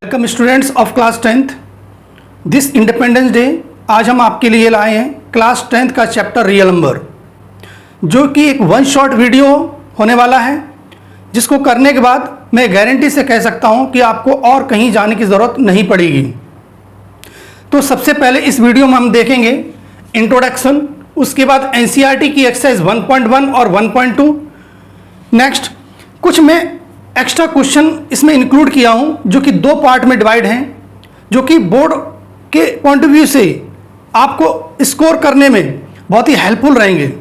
Welcome students of class 10th। This independence day आज हम आपके लिए लाए हैं क्लास 10th का चैप्टर रियल नंबर, जो कि एक वन शॉट वीडियो होने वाला है, जिसको करने के बाद मैं गारंटी से कह सकता हूं कि आपको और कहीं जाने की ज़रूरत नहीं पड़ेगी। तो सबसे पहले इस वीडियो में हम देखेंगे इंट्रोडक्शन, उसके बाद एनसीईआरटी की एक्सरसाइज 1.1 और 1.2। नेक्स्ट कुछ मैं एक्स्ट्रा क्वेश्चन इसमें इंक्लूड किया हूं, जो कि दो पार्ट में डिवाइड हैं, जो कि बोर्ड के पॉइंट ऑफ व्यू से आपको स्कोर करने में बहुत ही हेल्पफुल रहेंगे।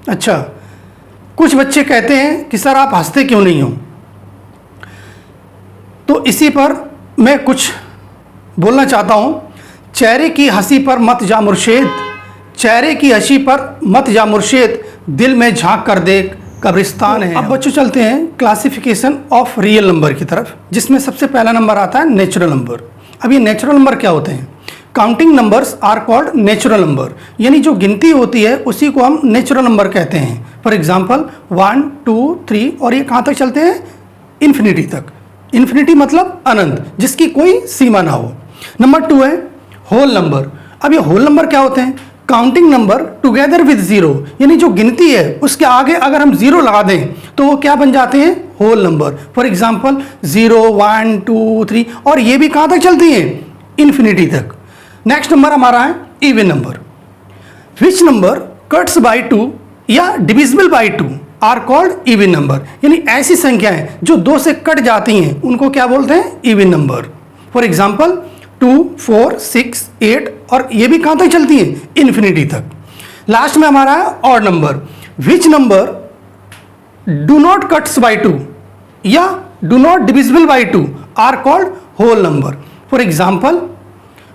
अच्छा, कुछ बच्चे कहते हैं कि सर आप हंसते क्यों नहीं हो, तो इसी पर मैं कुछ बोलना चाहता हूं। चेहरे की हंसी पर मत जा मुर्शेद, चेहरे की हंसी पर मत जा मुर्शेद, दिल में झांक कर देख कब्रिस्तान है। अब बच्चों चलते हैं क्लासिफिकेशन ऑफ रियल नंबर की तरफ, जिसमें सबसे पहला नंबर आता है नेचुरल नंबर। अब ये नेचुरल नंबर क्या होते हैं? Counting numbers are called natural number, यानी जो गिनती होती है उसी को हम नेचुरल नंबर कहते हैं। फॉर एग्जाम्पल 1, 2, 3 और ये कहाँ तक चलते हैं? इन्फिनिटी तक। इन्फिनिटी मतलब अनंत, जिसकी कोई सीमा ना हो। नंबर 2 है होल नंबर। अब ये होल नंबर क्या होते हैं? Counting number together with zero, यानी जो गिनती है उसके आगे अगर हम जीरो लगा दें तो वो क्या बन जाते हैं? Whole number. फॉर एग्जाम्पल 0, 1, 2, 3 और ये भी कहाँ तक चलती हैं? इन्फिनिटी तक। नेक्स्ट नंबर हमारा है even number. Which number cuts by 2 या divisible by 2 are called even number, यानी ऐसी संख्याएं जो 2 से कट जाती हैं उनको क्या बोलते हैं? Even number. फॉर एग्जाम्पल 2, 4, 6, 8 और ये भी कहाँ तक चलती हैं? इन्फिनिटी तक। लास्ट में हमारा है odd number. Which number do not cuts by 2 या do not divisible by 2 are called whole number. For example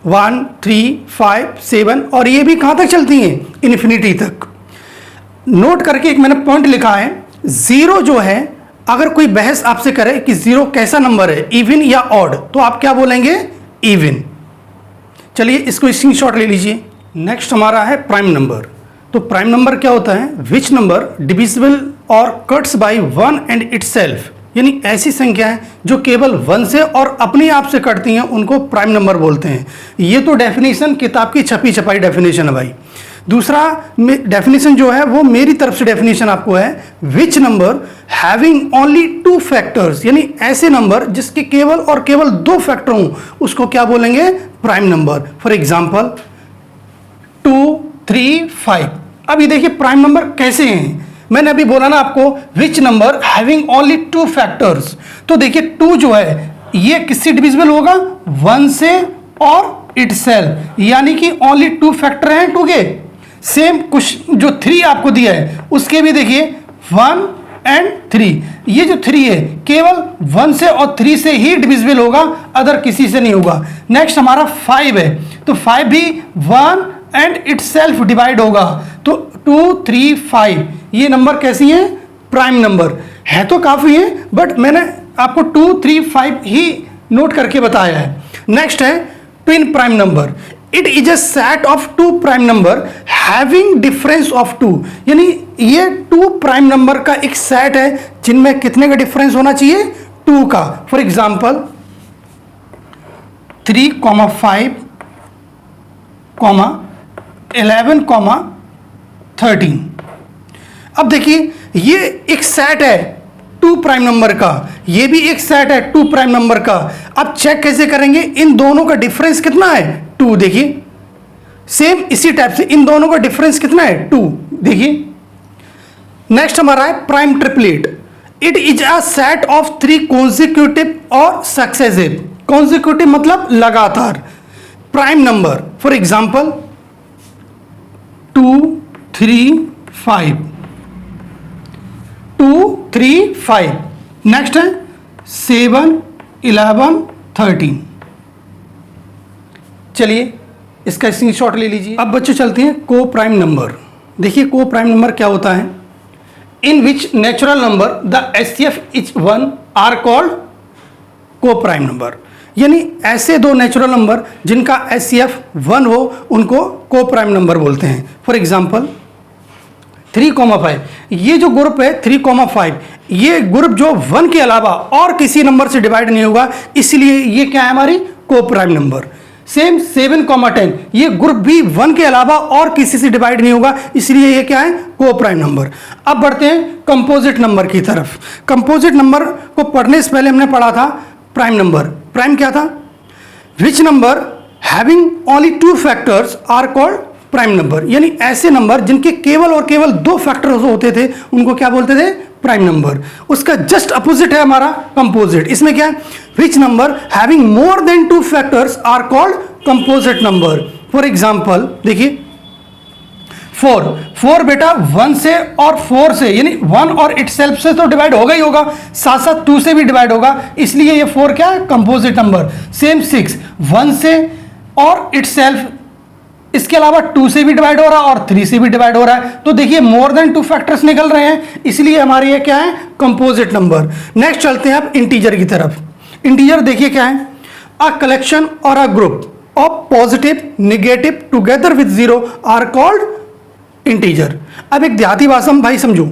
1, 3, 5, 7 और ये भी कहाँ तक चलती हैं? इन्फिनिटी तक। नोट करके एक मैंने पॉइंट लिखा है, जीरो जो है, अगर कोई बहस आपसे करे कि जीरो कैसा नंबर है, इवन या ऑड, तो आप क्या बोलेंगे? इवन। चलिए इसको स्क्रीनशॉट ले लीजिए। नेक्स्ट हमारा है प्राइम नंबर। तो प्राइम नंबर क्या होता है? विच नंबर डिविजिबल और कट्स बाय 1 एंड इटसेल्फ, यानी ऐसी संख्याएं जो केवल 1 से और अपने आप से कटती हैं उनको प्राइम नंबर बोलते हैं। ये तो डेफिनेशन किताब की छपी छपाई डेफिनेशन है भाई। दूसरा डेफिनेशन जो है वो मेरी तरफ से डेफिनेशन आपको है, which number having only 2 factors, यानी ऐसे नंबर जिसके केवल और केवल 2 फैक्टर हों उसको क्या बोलेंगे? Prime number. For example 2, 3, 5। अब ये देखिए प्राइम नंबर कैसे हैं। मैंने अभी बोला ना आपको, विच नंबर हैविंग ओनली 2 फैक्टर्स, तो देखिए 2 जो है ये किससे डिविजिबल होगा? 1 से और इटसेल्फ, यानी कि ओनली 2 फैक्टर हैं 2 के। सेम कुछ जो 3 आपको दिया है उसके भी देखिए 1 एंड 3, ये जो 3 है केवल 1 से और 3 से ही डिविजिबल होगा, अदर किसी से नहीं होगा। नेक्स्ट हमारा 5 है, तो 5 भी 1 एंड इटसेल्फ डिवाइड होगा, तो 2, 3, 5 ये नंबर कैसी हैं? प्राइम नंबर है। तो काफ़ी है, बट मैंने आपको 2, 3, 5 ही नोट करके बताया है। नेक्स्ट है twin prime number. It is a set of 2 prime number having difference of 2, यानी ये 2 प्राइम नंबर का एक सेट है जिनमें कितने का डिफरेंस होना चाहिए? 2 का। For example 3, 5, 11, 13। अब देखिए ये एक सेट है 2 प्राइम नंबर का, ये भी एक सेट है 2 प्राइम नंबर का। अब चेक कैसे करेंगे? इन दोनों का डिफरेंस कितना है? 2। देखिए सेम इसी टाइप से इन दोनों का डिफरेंस कितना है? 2। देखिए नेक्स्ट हमारा है prime triplet. It is a set of 3 consecutive और सक्सेसिव। कॉन्जिक्यूटिव मतलब लगातार prime number. For example 2, 3, 5, 2, 3, 5। Next है 7, 11, 13। चलिए इसका स्क्रीनशॉट ले लीजिए। अब बच्चों चलते हैं को प्राइम नंबर। देखिए को प्राइम नंबर क्या होता है? In which natural number the HCF is 1 are called coprime number, यानी ऐसे 2 नेचुरल नंबर जिनका HCF 1 हो उनको को प्राइम नंबर बोलते हैं। फॉर एग्जाम्पल 3,5, ये जो ग्रुप है 3,5, ये ग्रुप जो 1 के अलावा और किसी नंबर से डिवाइड नहीं होगा, इसलिए ये क्या है हमारी को प्राइम नंबर। सेम 7,10, ये ग्रुप भी 1 के अलावा और किसी से डिवाइड नहीं होगा, इसलिए ये क्या है को प्राइम नंबर। अब बढ़ते हैं कंपोजिट नंबर की तरफ। कंपोजिट नंबर को पढ़ने से पहले हमने पढ़ा था प्राइम नंबर। प्राइम क्या था? Which number having only 2 factors are called prime number, यानी ऐसे नंबर जिनके केवल और केवल 2 फैक्टर्स होते थे उनको क्या बोलते थे? Prime number. उसका जस्ट अपोजिट है हमारा कंपोजिट। इसमें क्या है? Which number having more than 2 factors are called composite number. For example देखिए 4 बेटा 1 से और 4 से, यानी 1 और इटसेल्फ से तो डिवाइड होगा ही होगा, साथ साथ 2 से भी डिवाइड होगा, इसलिए ये 4 क्या है? Composite number. सेम 6 1 से और इटसेल्फ, इसके अलावा 2 से भी डिवाइड हो रहा है और 3 से भी डिवाइड हो रहा है, तो देखिए मोर देन 2 फैक्टर्स निकल रहे हैं, इसलिए हमारे ये क्या है? Composite number. नेक्स्ट चलते हैं अब इंटीजर की तरफ। इंटीजर देखिए क्या है? अ कलेक्शन और a group of positive negative together with 0 are called integer. अब एक देहाती भाषा में भाई समझो,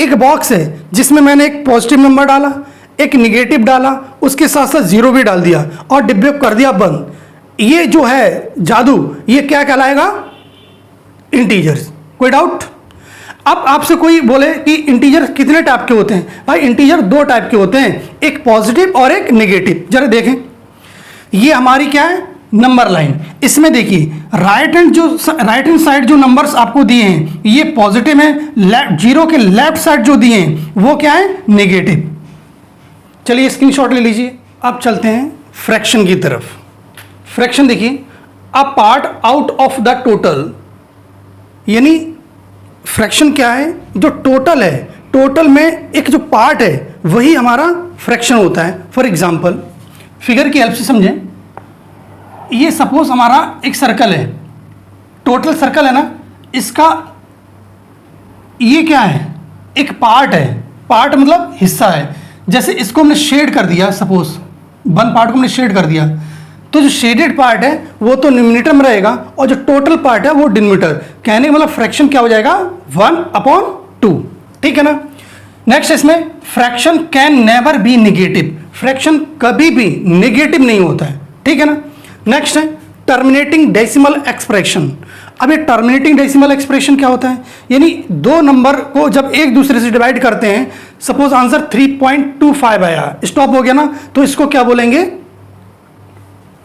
एक बॉक्स है जिसमें मैंने एक पॉजिटिव नंबर डाला, एक निगेटिव डाला, उसके साथ साथ 0 भी डाल दिया और डिब्बे को कर दिया बंद। ये जो है जादू, ये क्या कहलाएगा? इंटीजर्स। कोई डाउट? अब आपसे कोई बोले कि इंटीजर कितने टाइप के होते हैं? भाई इंटीजर 2 टाइप के होते हैं, एक पॉजिटिव और एक नेगेटिव। जरा देखें, ये हमारी क्या है? Number line. इसमें देखिए राइट हैंड साइड जो नंबर्स आपको दिए हैं ये पॉजिटिव हैं, 0 के लेफ्ट साइड जो दिए हैं वो क्या है? नेगेटिव। चलिए स्क्रीनशॉट ले लीजिए। अब चलते हैं फ्रैक्शन की तरफ। फ्रैक्शन देखिए, a part out of the total, यानी फ्रैक्शन क्या है? जो टोटल है, टोटल में एक जो पार्ट है वही हमारा फ्रैक्शन होता है। फॉर एग्जांपल फिगर की हेल्प से समझें, ये सपोज हमारा एक सर्कल है, टोटल सर्कल है ना, इसका ये क्या है? एक पार्ट है। पार्ट मतलब हिस्सा है। जैसे इसको हमने शेड कर दिया, सपोज 1 पार्ट को हमने शेड कर दिया, तो जो शेडेड पार्ट है वो तो न्यूमरेटर में रहेगा और जो टोटल पार्ट है वो डिनोमिनेटर। कहने का मतलब फ्रैक्शन क्या हो जाएगा? 1/2। ठीक है ना। नेक्स्ट इसमें fraction can never be negative, fraction कभी भी नेगेटिव नहीं होता है। ठीक है ना। नेक्स्ट है टर्मिनेटिंग डेसिमल एक्सप्रेशन। अब ये टर्मिनेटिंग डेसिमल एक्सप्रेशन क्या होता है? यानी 2 नंबर को जब एक दूसरे से डिवाइड करते हैं, सपोज आंसर 3.25 आया, स्टॉप हो गया ना, तो इसको क्या बोलेंगे?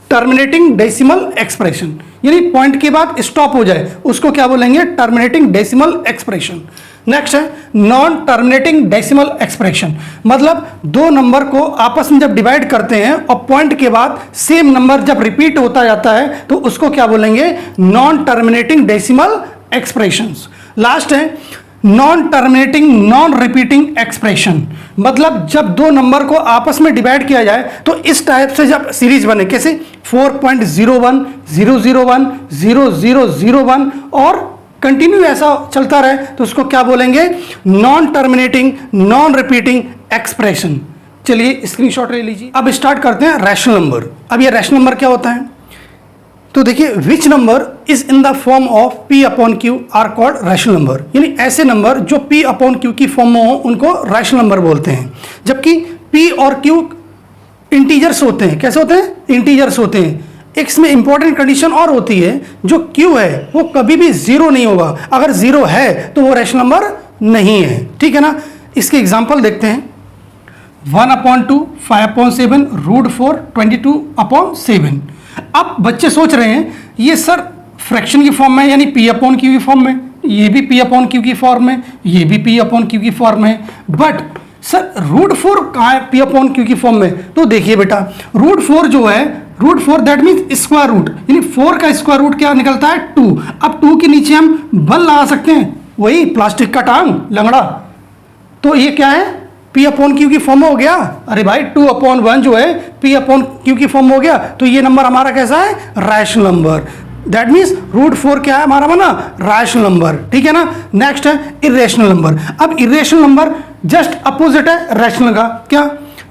Terminating decimal expression. यानी पॉइंट के बाद स्टॉप हो जाए उसको क्या बोलेंगे? Terminating decimal expression. नेक्स्ट है नॉन टर्मिनेटिंग डेसिमल एक्सप्रेशन, मतलब 2 नंबर को आपस में जब डिवाइड करते हैं और पॉइंट के बाद सेम नंबर जब रिपीट होता जाता है तो उसको क्या बोलेंगे? Non terminating decimal expressions. Last है non terminating non repeating expression, मतलब जब 2 नंबर को आपस में डिवाइड किया जाए तो इस टाइप से जब सीरीज बने, कैसे 4.01 001 0001 और कंटिन्यू ऐसा चलता रहे तो उसको क्या बोलेंगे? Non terminating non repeating expression. चलिए स्क्रीनशॉट ले लीजिए। अब स्टार्ट करते हैं रैशनल नंबर। अब ये रैशनल नंबर क्या होता है? तो देखिए which number is in the form of P/Q are called rational number, यानी ऐसे नंबर जो P/Q की फॉर्म में हो उनको रैशनल नंबर बोलते हैं। जबकि P और Q इंटीजर्स होते हैं। कैसे होते हैं? इंटीजर्स होते हैं। एक इसमें इंपॉर्टेंट कंडीशन और होती है, जो Q है वो कभी भी 0 नहीं होगा, अगर 0 है तो वो रैशनल नंबर नहीं है। ठीक है ना। इसके एग्जाम्पल देखते हैं। 1/2 5/7 √4 22/7। अब बच्चे सोच रहे हैं ये सर फ्रैक्शन की फॉर्म में, यानी P/Q की फॉर्म में, ये भी P/Q की फॉर्म में, ये भी P/Q की फॉर्म में, बट सर √4 कहाँ है P/Q की फॉर्म में? तो देखिए बेटा √4 जो है, √4 दैट मीन्स स्क्वायर रूट, यानी 4 का स्क्वायर रूट क्या निकलता है? 2। अब 2 के नीचे हम 1 लगा सकते हैं, वही प्लास्टिक का टांग लंगड़ा, तो ये क्या है? P/Q की फॉर्म हो गया। अरे भाई 2/1 जो है P/Q की फॉर्म हो गया, तो ये नंबर हमारा कैसा है? Rational number. दैट मीन्स √4 क्या है हमारा बना? Rational number. ठीक है ना। नेक्स्ट है इरेशनल नंबर। अब इरेशनल नंबर जस्ट अपोजिट है रैशनल का। क्या?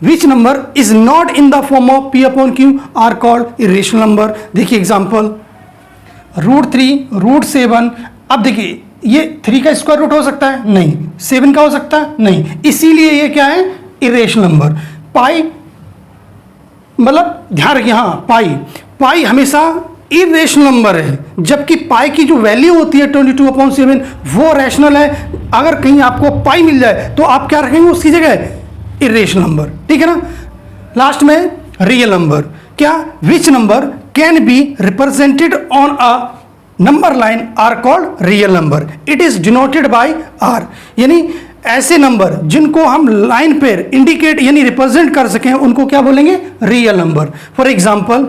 Which number is not in the form of P/Q are called irrational number. देखिए एग्जाम्पल √3 √7। अब देखिए ये 3 का स्क्वायर रूट हो सकता है? नहीं। 7 का हो सकता है? नहीं। इसीलिए ये क्या है? Irrational number. पाई मतलब ध्यान रखिए, हाँ पाई हमेशा इरेशनल नंबर है, जबकि पाई की जो वैल्यू होती है 22/7 वो रैशनल है। अगर कहीं आपको पाई मिल जाए तो आप क्या रखेंगे उसकी जगह? इरेशनल नंबर, ठीक है ना। लास्ट में रियल नंबर। क्या? Which number can be represented on a number line are called real number, it is denoted by R. यानी ऐसे नंबर जिनको हम लाइन पर इंडिकेट यानी रिप्रेजेंट कर सकें उनको क्या बोलेंगे? Real number. फॉर एग्जांपल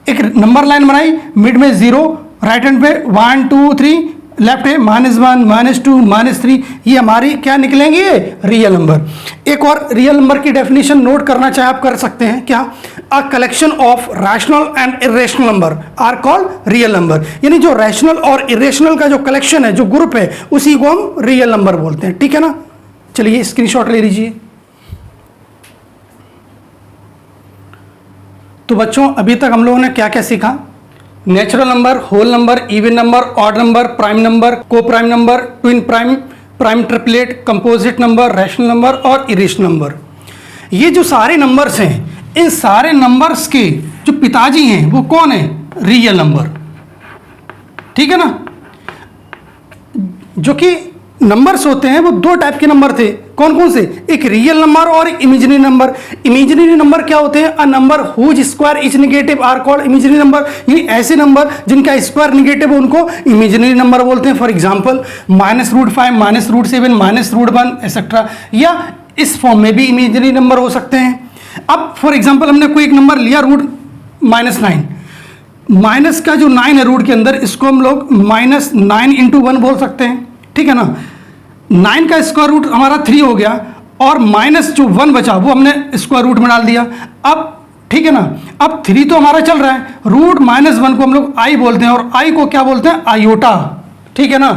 एक नंबर लाइन बनाई, मिड में 0, राइट हैंड पे 1 2 3, लेफ्ट है -1 -2 -3, ये हमारी क्या निकलेंगे? Real number. एक और रियल नंबर की डेफिनेशन नोट करना चाहे आप कर सकते हैं। क्या? A collection of rational and irrational number are called real number. यानी जो रैशनल और इरेशनल का जो कलेक्शन है, जो ग्रुप है, उसी को हम रियल नंबर बोलते हैं, ठीक है ना। चलिए स्क्रीनशॉट ले लीजिए। तो बच्चों अभी तक हम लोगों ने क्या क्या सीखा? Natural number, whole number, even number, odd number, prime number, coprime number, twin prime, prime triplet, composite number, rational number और इरेशनल नंबर। ये जो सारे नंबर्स हैं, इन सारे नंबर्स के जो पिताजी हैं वो कौन है? रियल नंबर, ठीक है ना। जो कि नंबर्स होते हैं वो दो टाइप के नंबर थे। कौन कौन से? एक रियल नंबर और एक इमेजिनरी नंबर। इमेजिनरी नंबर क्या होते हैं? A number whose square is negative are called imaginary number. यानी ऐसे नंबर जिनका स्क्वायर नेगेटिव है उनको इमेजिनरी नंबर बोलते हैं। फॉर एग्जांपल -√5 -√7 -√1 एक्सेट्रा, या इस फॉर्म में भी इमेजिनरी नंबर हो सकते हैं। अब फॉर एग्जांपल हमने कोई एक नंबर लिया √-9, माइनस का जो 9 है रूट के अंदर, इसको हम लोग -9 × 1 बोल सकते हैं, ठीक है ना। 9 का स्क्वायर रूट हमारा 3 हो गया और माइनस जो 1 बचा वो हमने स्क्वायर रूट में डाल दिया। अब ठीक है ना, अब 3 तो हमारा चल रहा है, √-1 को हम लोग आई बोलते हैं और आई को क्या बोलते हैं? आयोटा, ठीक है ना।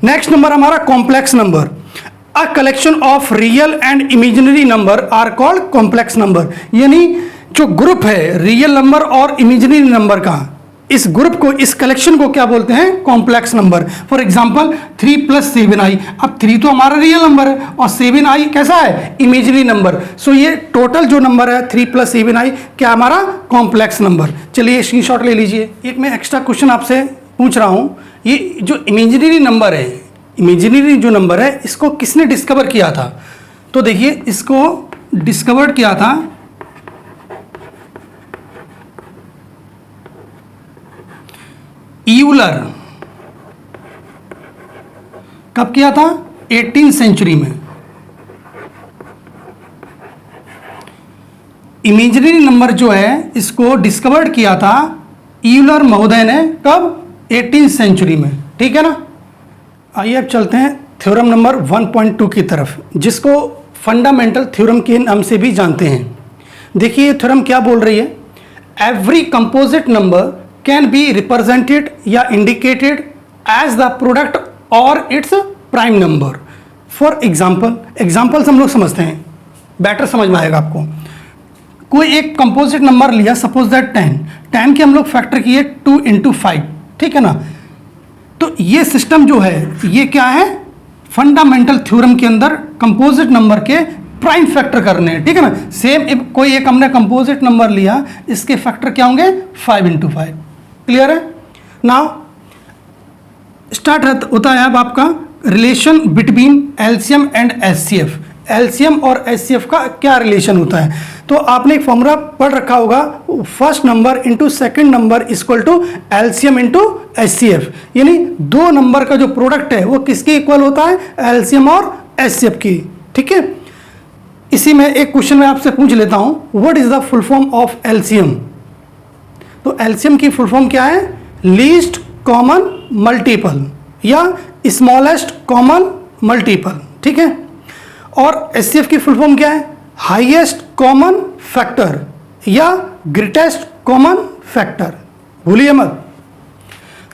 नेक्स्ट नंबर हमारा complex number. A collection of real and imaginary number are called complex number. यानी जो ग्रुप है रियल नंबर और इमेजिनरी नंबर का, इस ग्रुप को, इस कलेक्शन को क्या बोलते हैं? Complex number. For example 3 + 7i। अब 3 तो हमारा रियल नंबर है और 7i कैसा है? Imaginary number. सो ये टोटल जो नंबर है 3 + 7i क्या हमारा? Complex number. चलिए स्क्रीनशॉट ले लीजिए। एक मैं एक्स्ट्रा क्वेश्चन आपसे पूछ रहा हूँ, ये जो इमेजिनरी नंबर है, इमेजिनरी जो नंबर है इसको किसने डिस्कवर किया था? तो देखिए इसको डिस्कवर किया था यूलर। कब किया था? 18वीं सेंचुरी में। इमेजिनरी नंबर जो है इसको डिस्कवर्ड किया था यूलर महोदय ने। कब? 18वीं सेंचुरी में, ठीक है ना। आइए अब चलते हैं थ्योरम नंबर 1.2 की तरफ, जिसको फंडामेंटल थ्योरम के नाम से भी जानते हैं। देखिए ये थ्योरम क्या बोल रही है? Every composite number can be represented या इंडिकेटेड एज द प्रोडक्ट और its prime number. For examples हम लोग समझते हैं, बेटर समझ में आएगा आपको। कोई एक कंपोजिट नंबर लिया, सपोज दैट 10 के हम लोग फैक्टर किए 2 × 5, ठीक है ना। तो ये सिस्टम जो है ये क्या है? फंडामेंटल थ्योरम के अंदर कंपोजिट नंबर के प्राइम फैक्टर करने हैं, ठीक है ना। सेम कोई एक हमने कंपोजिट नंबर लिया, इसके फैक्टर क्या होंगे? 5 × 5। क्लियर है? नाउ स्टार्ट होता है अब आपका relation between LCM and HCF. LCM और एचसीएफ का क्या रिलेशन होता है? तो आपने एक फॉर्मूला पढ़ रखा होगा, first number into second number equal to LCM into HCF. यानी दो नंबर का जो प्रोडक्ट है वो किसके इक्वल होता है? एलसीएम और एचसीएफ की, ठीक है। इसी में एक क्वेश्चन मैं आपसे पूछ लेता हूं, what is the full form of LCM? तो एलसीएम की फुल फॉर्म क्या है? लीस्ट कॉमन मल्टीपल या स्मॉलेस्ट कॉमन मल्टीपल, ठीक है। और एचसीएफ की फुल फॉर्म क्या है? हाईएस्ट कॉमन फैक्टर या ग्रेटेस्ट कॉमन फैक्टर, भूलिए मत।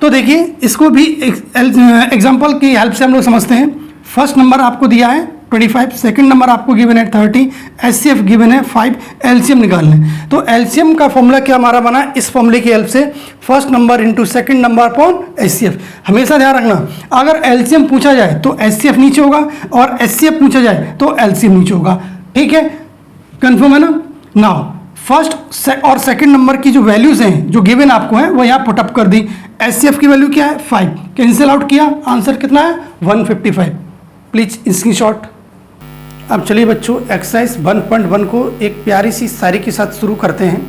तो देखिए इसको भी एग्जांपल की हेल्प से हम लोग समझते हैं। फर्स्ट नंबर आपको दिया है 25, सेकंड नंबर आपको गिवन है 30, एचसीएफ गिवन है 5, एलसीएम निकालना है। तो एलसीएम का फॉर्मूला क्या हमारा बना है, इस फॉर्मूले की हेल्प से first number into second number upon HCF. हमेशा ध्यान रखना, अगर एलसीएम पूछा जाए तो एचसीएफ नीचे होगा और एचसीएफ पूछा जाए तो एलसीएम नीचे होगा। ठीक है, कंफर्म है ना। नाउ फर्स्ट और सेकंड नंबर की जो वैल्यूज हैं जो गिवन आपको है वो यहाँ पुटअप कर दी। एचसीएफ की वैल्यू क्या है 5, कैंसिल आउट किया, आंसर कितना है 155। Please screenshot. अब चलिए बच्चों एक्सरसाइज 1.1 को एक प्यारी सी शायरी के साथ शुरू करते हैं।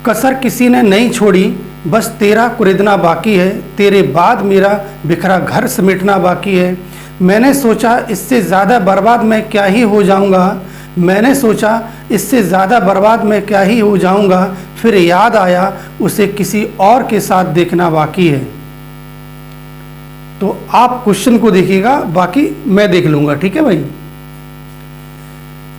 कसर किसी ने नहीं छोड़ी, बस तेरा कुरेदना बाकी है, तेरे बाद मेरा बिखरा घर समेटना बाकी है। मैंने सोचा इससे ज़्यादा बर्बाद मैं क्या ही हो जाऊंगा, मैंने सोचा इससे ज़्यादा बर्बाद मैं क्या ही हो जाऊंगा, फिर याद आया उसे किसी और के साथ देखना बाकी है। तो आप क्वेश्चन को देखिएगा, बाकी मैं देख लूंगा। ठीक है भाई।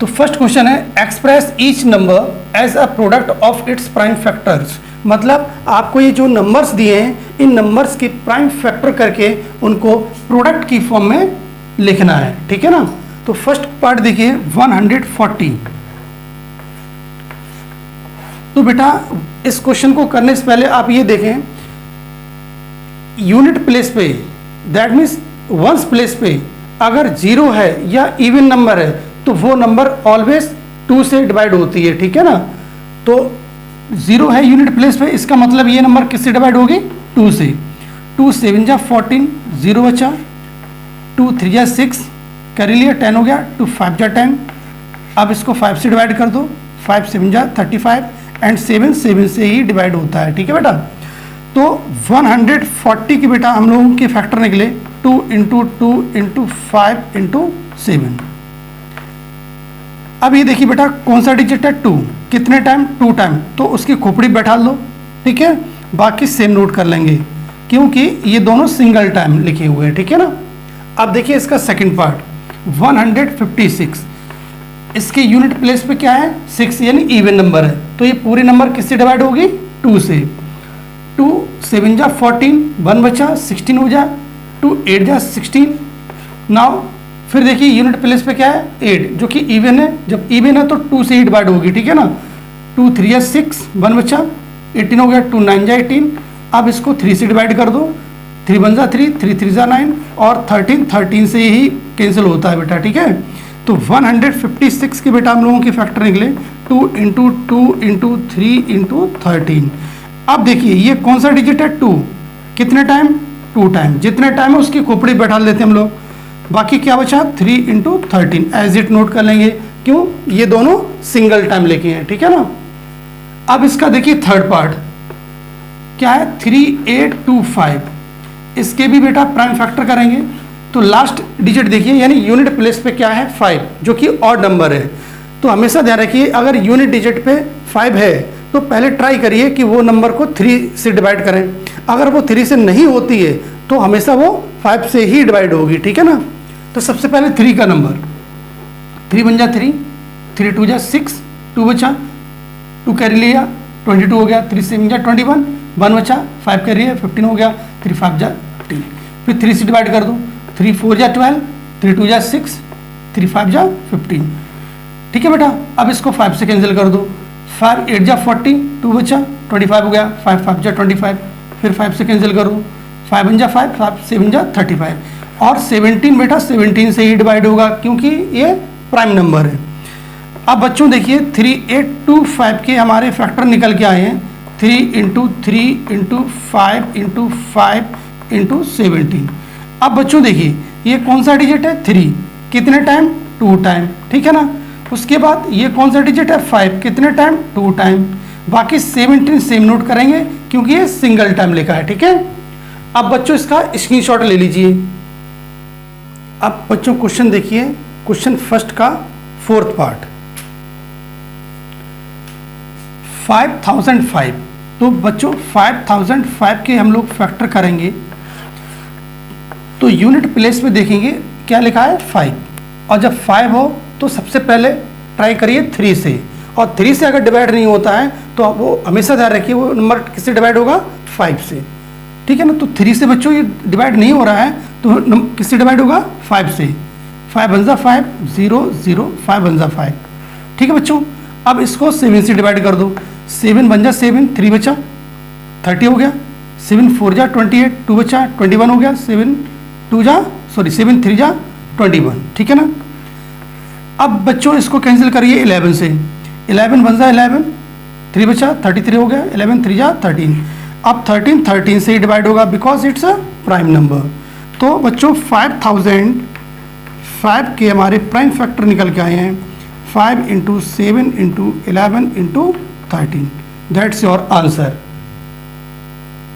तो फर्स्ट क्वेश्चन है express each number as a product of its prime factors. मतलब आपको ये जो नंबर्स दिए हैं इन नंबर्स के प्राइम फैक्टर करके उनको प्रोडक्ट की फॉर्म में लिखना है। ठीक है ना। तो फर्स्ट पार्ट देखिए 140। तो बेटा इस क्वेश्चन को करने से पहले आप ये देखें, यूनिट प्लेस पे दैट मीन्स वंस प्लेस पे अगर 0 है या इवन नंबर है तो वो नंबर ऑलवेज 2 से डिवाइड होती है। ठीक है ना। तो 0 है यूनिट प्लेस पे, इसका मतलब ये नंबर किससे डिवाइड होगी 2 से। 2 7 जा 14, 0 बचा, 2 3 जा 6 कर लिया, 10 हो गया, 2 5 जा 10। अब इसको 5 से डिवाइड कर दो, 5 7 जा 35 एंड 7 7 से ही डिवाइड होता है। ठीक है बेटा। तो 140 की बेटा हम लोगों के फैक्टर निकले 2 इंटू 2 इंटू 5 इंटू 7। अब ये देखिए बेटा कौन सा डिजिट है 2, कितने टाइम 2 टाइम, तो उसकी खोपड़ी बैठा लो। ठीक है, बाकी सेम नोट कर लेंगे क्योंकि ये दोनों सिंगल टाइम लिखे हुए हैं। ठीक है ना। अब देखिए इसका सेकंड पार्ट 156, इसके यूनिट प्लेस पे क्या है 6 यानी इवन नंबर है, तो ये पूरी नंबर किससे डिवाइड होगी 2 से। 2 7 जा 14, 1 बचा, 16 हो जा, 2 8 जा 16। नाउ फिर देखिए यूनिट प्लेस पे क्या है 8 जो कि इवन है, जब इवन है तो 2 से ही डिवाइड होगी। ठीक है ना। 2 3 जा 6, 1 बचा, 18 हो गया, 2 9 जा 18। अब इसको 3 से डिवाइड कर दो, 3 1 जा 3, 3 3 जा 9 और 13 से ही कैंसिल होता है बेटा। ठीक है। तो 156 के बेटा हम लोगों के फैक्टर निकले 2 इंटू 2 इंटू 3 इंटू 13। अब देखिए ये कौन सा डिजिट है 2, कितने टाइम 2 टाइम, जितने टाइम है उसकी खोपड़ी बैठा लेते हैं हम लोग। बाकी क्या बचा 3 इंटू 13 एज इट नोट कर लेंगे, क्यों ये दोनों सिंगल टाइम लेके हैं। ठीक है ना। अब इसका देखिए थर्ड पार्ट क्या है 3825, इसके भी बेटा प्राइम फैक्टर करेंगे। तो लास्ट डिजिट देखिए यानी यूनिट प्लेस पे क्या है 5 जो कि ऑड नंबर है। तो हमेशा ध्यान रखिए अगर यूनिट डिजिट पे 5 है तो पहले ट्राई करिए कि वो नंबर को 3 से डिवाइड करें। अगर वो 3 से नहीं होती है तो हमेशा वो 5 से ही डिवाइड होगी। ठीक है ना। तो सबसे पहले 3 का नंबर 3 1 जा 3, 3 2 जा 6, 2 बचा, 2 कैरी लिया, 22 हो गया, 3 7 जा 21, 1 बचा, 5 कैरी है, 15 हो गया, 3 5 जा 15। फिर 3 से डिवाइड कर दो, 3 4 जा 12, 3 2 जा 6, 3 5 जा 15। ठीक है बेटा। अब इसको 5 से कैंसिल कर दो, 5 8 जा 40, 2 बचा, 25 हो गया, 5 5 जा 25। फिर 5 से कैंसिल करो, 5 1 जा 5, 5 7 जा 35 और 17 बेटा 17 से ही डिवाइड होगा क्योंकि ये प्राइम नंबर है। अब बच्चों देखिए 3825 के हमारे फैक्टर निकल के आए हैं 3 इंटू 3 इंटू 5 इंटू 5 इंटू 17। अब बच्चों देखिए ये कौन सा डिजिट है 3, कितने टाइम 2 टाइम। ठीक है ना। उसके बाद ये कौन सा डिजिट है 5, कितने टाइम 2 टाइम। बाकी 17 सेम नोट करेंगे क्योंकि ये सिंगल टाइम लिखा है। ठीक है। अब बच्चों इसका स्क्रीनशॉट ले लीजिए। अब बच्चों क्वेश्चन देखिए, क्वेश्चन फर्स्ट का फोर्थ पार्ट 5005। तो बच्चों 5005 के हम लोग फैक्टर करेंगे तो यूनिट प्लेस पे देखेंगे क्या लिखा है 5, और जब 5 हो तो सबसे पहले ट्राई करिए 3 से, और 3 से अगर डिवाइड नहीं होता है तो वो हमेशा ध्यान रखिए वो नंबर किससे डिवाइड होगा 5 से। ठीक है ना। तो 3 से बच्चों ये डिवाइड नहीं हो रहा है तो किससे डिवाइड होगा 5 से। 5 बन जा 5, 0 0 5 बन जा 5। ठीक है बच्चों, अब इसको 7 से डिवाइड कर दो। 7 बन जा 7, 3 बचा 30 हो गया। 7 4 जा 28, 2 बचा 21 हो गया। 7 3 जा 21। ठीक है ना। अब बच्चों इसको कैंसिल करिए 11 से। 11 बन जा 11, 3 बचा 33 हो गया। 11 3 जा 13। अब 13 से ही डिवाइड होगा because it's a prime number. तो बच्चों 5005 के हमारे प्राइम फैक्टर निकल के आए हैं 5 × 7 × 11 × 13। That's your answer.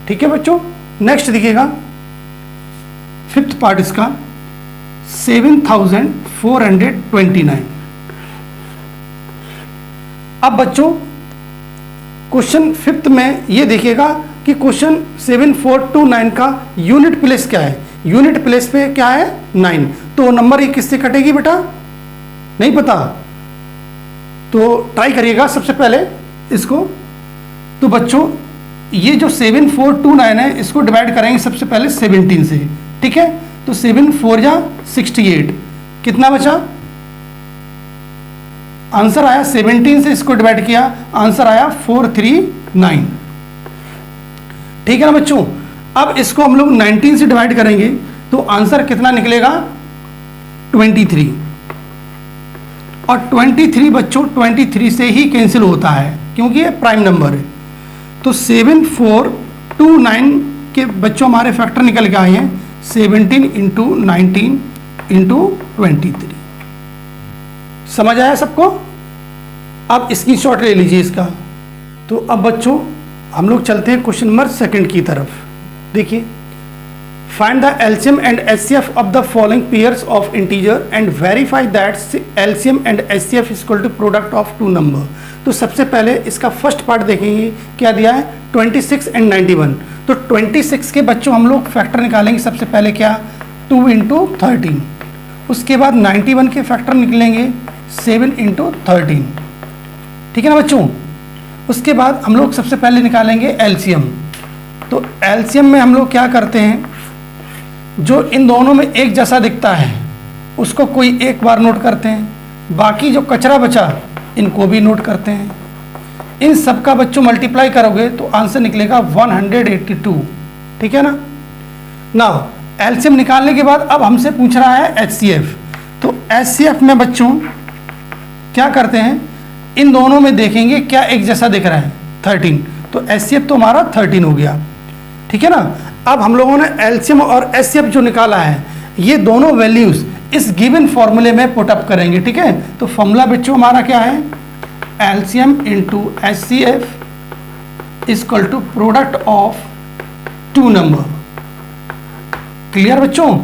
ठीक है बच्चों, नेक्स्ट देखिएगा 5th पार्ट इसका 7429। अब बच्चों क्वेश्चन 5th में ये देखिएगा कि क्वेश्चन 7429 का यूनिट प्लेस क्या है। यूनिट प्लेस पे क्या है 9। तो नंबर ये किससे कटेगी बेटा, नहीं पता तो ट्राई करिएगा सबसे पहले इसको। तो बच्चों ये जो 7429 है इसको डिवाइड करेंगे सबसे पहले 17 से। ठीक है, तो 7 4 जा 68, कितना बचा, आंसर आया 17 से इसको डिवाइड किया, आंसर आया 439। ठीक है ना बच्चों। अब इसको हम लोग 19 से डिवाइड करेंगे तो आंसर कितना निकलेगा 23। और 23 बच्चों 23 से ही कैंसिल होता है क्योंकि ये प्राइम नंबर है। तो 7429 के बच्चों हमारे फैक्टर निकल के आए हैं 17 × 19 × 23। समझ आया सबको। अब स्क्रीनशॉट ले लीजिए इसका। तो अब बच्चों हम लोग चलते हैं क्वेश्चन नंबर 2 की तरफ। देखिए, find the LCM and HCF of the following pairs of integer and verify that LCM and HCF is equal to product of 2 number. तो सबसे पहले इसका फर्स्ट पार्ट देखेंगे, क्या दिया है 26 एंड 91। तो 26 के बच्चों हम लोग फैक्टर निकालेंगे सबसे पहले क्या 2 × 13। उसके बाद 91 के फैक्टर निकलेंगे 7 × 13। ठीक है ना बच्चों। उसके बाद हम लोग सबसे पहले निकालेंगे एलसीएम। तो एलसीएम में हम लोग क्या करते हैं, जो इन दोनों में एक जैसा दिखता है उसको कोई एक बार नोट करते हैं, बाकी जो कचरा बचा इनको भी नोट करते हैं। इन सब का बच्चों मल्टीप्लाई करोगे तो आंसर निकलेगा 182। ठीक है ना। नाउ एलसीएम निकालने के बाद अब हमसे पूछ रहा है एचसीएफ। तो एचसीएफ में बच्चों क्या करते हैं, इन दोनों में देखेंगे क्या एक जैसा दिख रहा है 13। तो एचसीएफ तो हमारा 13 हो गया। ठीक है ना। अब हम लोगों ने एलसीएम और एचसीएफ जो निकाला है ये दोनों वैल्यूज इस गिवन फॉर्मूले में पुटअप करेंगे। ठीक है, तो फॉर्मूला बच्चों हमारा क्या है, LCM × HCF is equal to product of 2 number. Clear बच्चों।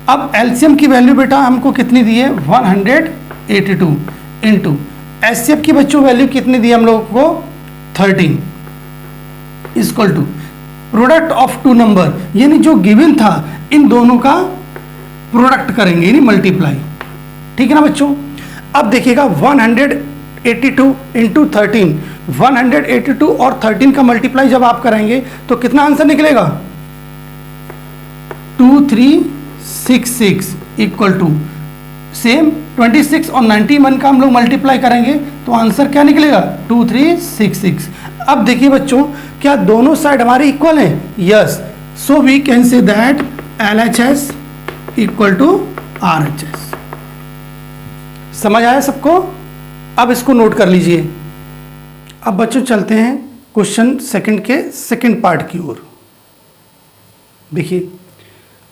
अब एलसीएम की वैल्यू बेटा हमको कितनी दी है 182 इंटू एचसीएफ की बच्चों वैल्यू कितनी दी हम लोगों को 13 is equal to product of 2 number, यानी जो गिवन था इन दोनों का प्रोडक्ट करेंगे यानी मल्टीप्लाई। ठीक है ना बच्चों। अब देखिएगा 182 इंटू 13, 182 और 13 का मल्टीप्लाई जब आप करेंगे तो कितना आंसर निकलेगा 2366 इक्वल टू सेम 26 और 91 का हम लोग मल्टीप्लाई करेंगे तो आंसर क्या निकलेगा 2366। अब देखिए बच्चों क्या दोनों साइड हमारे इक्वल हैं, yes, so we can say that LHS equal to RHS। समझ आया सबको। अब इसको नोट कर लीजिए। अब बच्चों चलते हैं क्वेश्चन 2 के सेकंड पार्ट की ओर। देखिए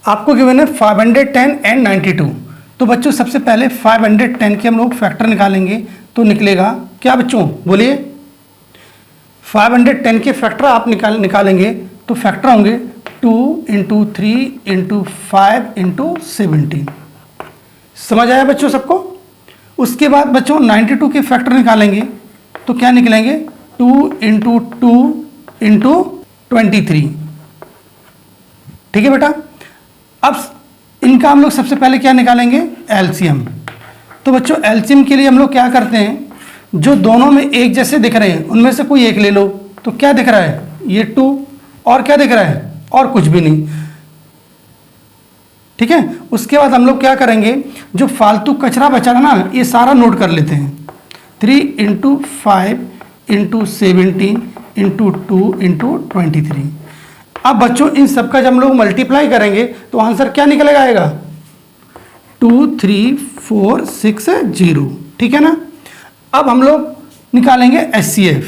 आपको गिवन है 510 एंड 92। तो बच्चों सबसे पहले 510 के हम लोग फैक्टर निकालेंगे तो निकलेगा क्या बच्चों, बोलिए। 510 के फैक्टर आप निकालेंगे तो फैक्टर होंगे 2 × 3 × 5 × 17। समझ आया बच्चों सबको। उसके बाद बच्चों 92 के फैक्टर निकालेंगे तो क्या निकलेंगे 2 × 2 × 23। ठीक है बेटा। अब इनका हम लोग सबसे पहले क्या निकालेंगे एलसीएम। तो बच्चों एलसीएम के लिए हम लोग क्या करते हैं, जो दोनों में एक जैसे दिख रहे हैं उनमें से कोई एक ले लो। तो क्या दिख रहा है ये 2 और क्या दिख रहा है और कुछ भी नहीं। ठीक है। उसके बाद हम लोग क्या करेंगे, जो फालतू कचरा बचा ना ये सारा नोट कर लेते हैं। 3 × 5 × 17 × 2 × 23। अब बच्चों इन सबका जब हम लोग मल्टीप्लाई करेंगे तो आंसर क्या निकलेगा आएगा 23460, ठीक है ना। अब हम लोग निकालेंगे HCF।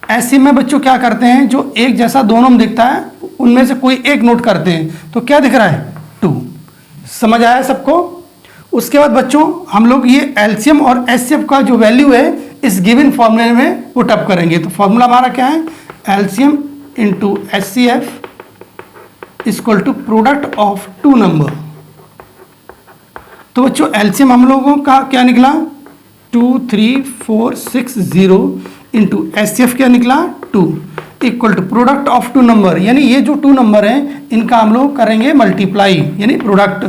ऐसे में बच्चों क्या करते हैं, जो एक जैसा दोनों में दिखता है उनमें से कोई एक नोट करते हैं। तो क्या दिख रहा है 2। समझ आया सबको। उसके बाद बच्चों हम लोग ये एलसीएम और एचसीएफ का जो वैल्यू है इस गिवन फॉर्मूले में पुट अप करेंगे। तो फॉर्मूला हमारा क्या है, LCM into HCF equal to product of 2 number. तो बच्चों एलसीएम हम लोगों का क्या निकला 23460 इंटू HCF क्या निकला 2 equal to product of 2 number, यानी ये जो 2 नंबर हैं इनका हम लोग करेंगे मल्टीप्लाई यानी प्रोडक्ट।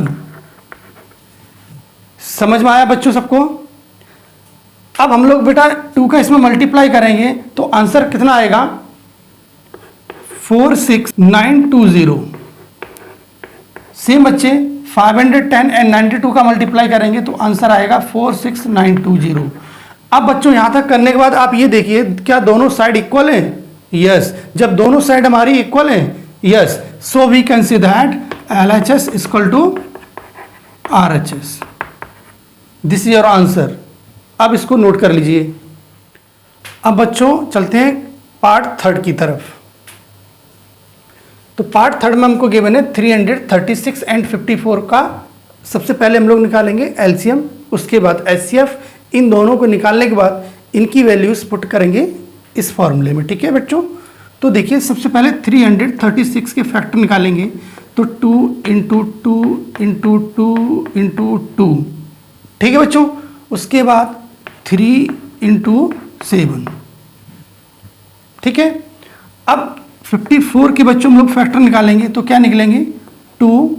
समझ में आया बच्चों सबको। अब हम लोग बेटा 2 का इसमें मल्टीप्लाई करेंगे तो आंसर कितना आएगा 46920। सेम बच्चे 510 एंड 92 का मल्टीप्लाई करेंगे तो आंसर आएगा 46920। अब बच्चों यहां तक करने के बाद आप ये देखिए क्या दोनों साइड इक्वल है, यस। जब दोनों साइड हमारी इक्वल है, yes, so we can see that LHS equal to RHS। This is your answer. अब इसको नोट कर लीजिए। अब बच्चों चलते हैं पार्ट 3 की तरफ। तो पार्ट 3 में हमको गिवन है 336 एंड 54 का। सबसे पहले हम लोग निकालेंगे एलसीएम, उसके बाद HCF। इन दोनों को निकालने के बाद इनकी वैल्यूज पुट करेंगे इस फॉर्मूले में, ठीक है बच्चों। तो देखिए सबसे पहले 336 के फैक्टर निकालेंगे तो 2 × 2 × 2 × 2, ठीक है बच्चों। उसके बाद 3 × 7, ठीक है। अब 54 के बच्चों हम लोग फैक्टर निकालेंगे तो क्या निकलेंगे 2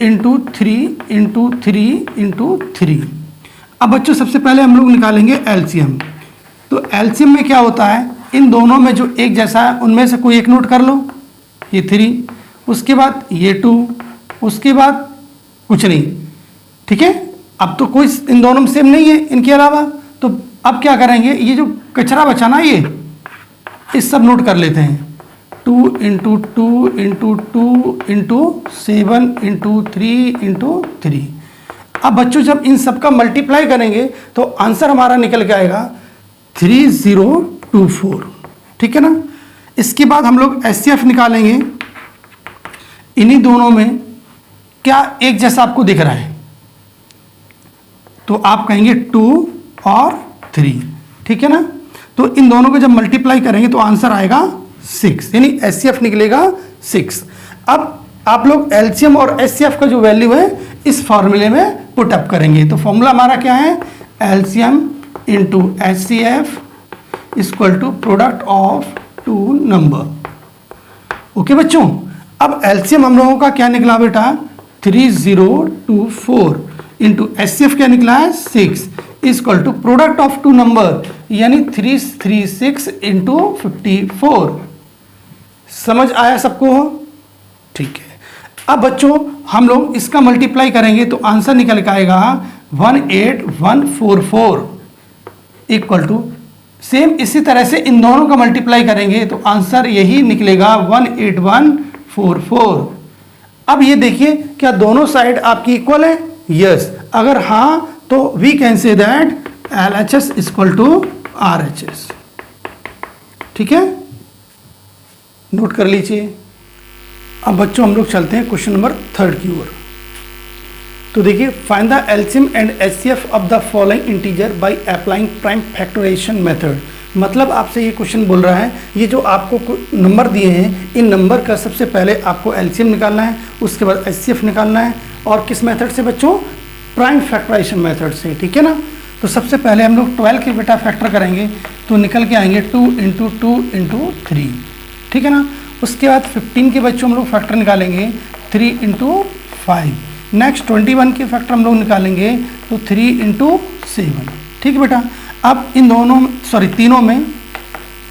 × 3 × 3 × 3। अब बच्चों सबसे पहले हम लोग निकालेंगे एलसीएम। तो एलसीएम में क्या होता है, इन दोनों में जो एक जैसा है उनमें से कोई एक नोट कर लो, ये 3, उसके बाद ये 2, उसके बाद कुछ नहीं, ठीक है। अब तो कोई इन दोनों में सेम नहीं है इनके अलावा। तो अब क्या करेंगे, ये जो कचरा बचा ना ये इस सब नोट कर लेते हैं 2 × 2 × 2 × 7 × 3 × 3। अब बच्चों जब इन सब का मल्टीप्लाई करेंगे तो आंसर हमारा निकल के आएगा 3024, ठीक है ना। इसके बाद हम लोग HCF निकालेंगे। इन्हीं दोनों में क्या एक जैसा आपको दिख रहा है, तो आप कहेंगे 2 और 3, ठीक है ना। तो इन दोनों को जब मल्टीप्लाई करेंगे तो आंसर आएगा 6, यानी HCF निकलेगा 6। अब आप लोग एलसीएम और HCF का जो वैल्यू है इस फॉर्मूले में पुट अप करेंगे। तो फॉर्मूला हमारा क्या है, LCM into HCF equal to product of 2 number. Okay बच्चों। अब एलसीएम हम लोगों का क्या निकला बेटा 3024 इंटू HCF क्या निकला है 6 equal to product of 2 number यानी 336 इंटू 54। समझ आया सबको, ठीक है। अब बच्चों हम लोग इसका मल्टीप्लाई करेंगे तो आंसर निकल के आएगा 18144 इक्वल टू, सेम इसी तरह से इन दोनों का मल्टीप्लाई करेंगे तो आंसर यही निकलेगा 18144। अब ये देखिए क्या दोनों साइड आपकी इक्वल है, यस। अगर हाँ तो we can say that LHS equal to RHS, ठीक है, नोट कर लीजिए। अब बच्चों हम लोग चलते हैं क्वेश्चन नंबर 3 की ओर। तो देखिए find the LCM and HCF of the following integer by applying prime factorization method. मतलब आपसे ये क्वेश्चन बोल रहा है ये जो आपको नंबर दिए हैं इन नंबर का सबसे पहले आपको एलसीएम निकालना है, उसके बाद HCF निकालना है, और किस मेथड से बच्चों, प्राइम फैक्टराइजेशन मेथड से, ठीक है ना। तो सबसे पहले हम लोग 12 के बेटा फैक्टर करेंगे तो निकल के आएंगे 2 × 2 × 3, ठीक है ना। उसके बाद 15 के बच्चों हम लोग फैक्टर निकालेंगे 3 × 5। नेक्स्ट 21 के फैक्टर हम लोग निकालेंगे तो 3 × 7, ठीक है बेटा। अब इन दोनों तीनों में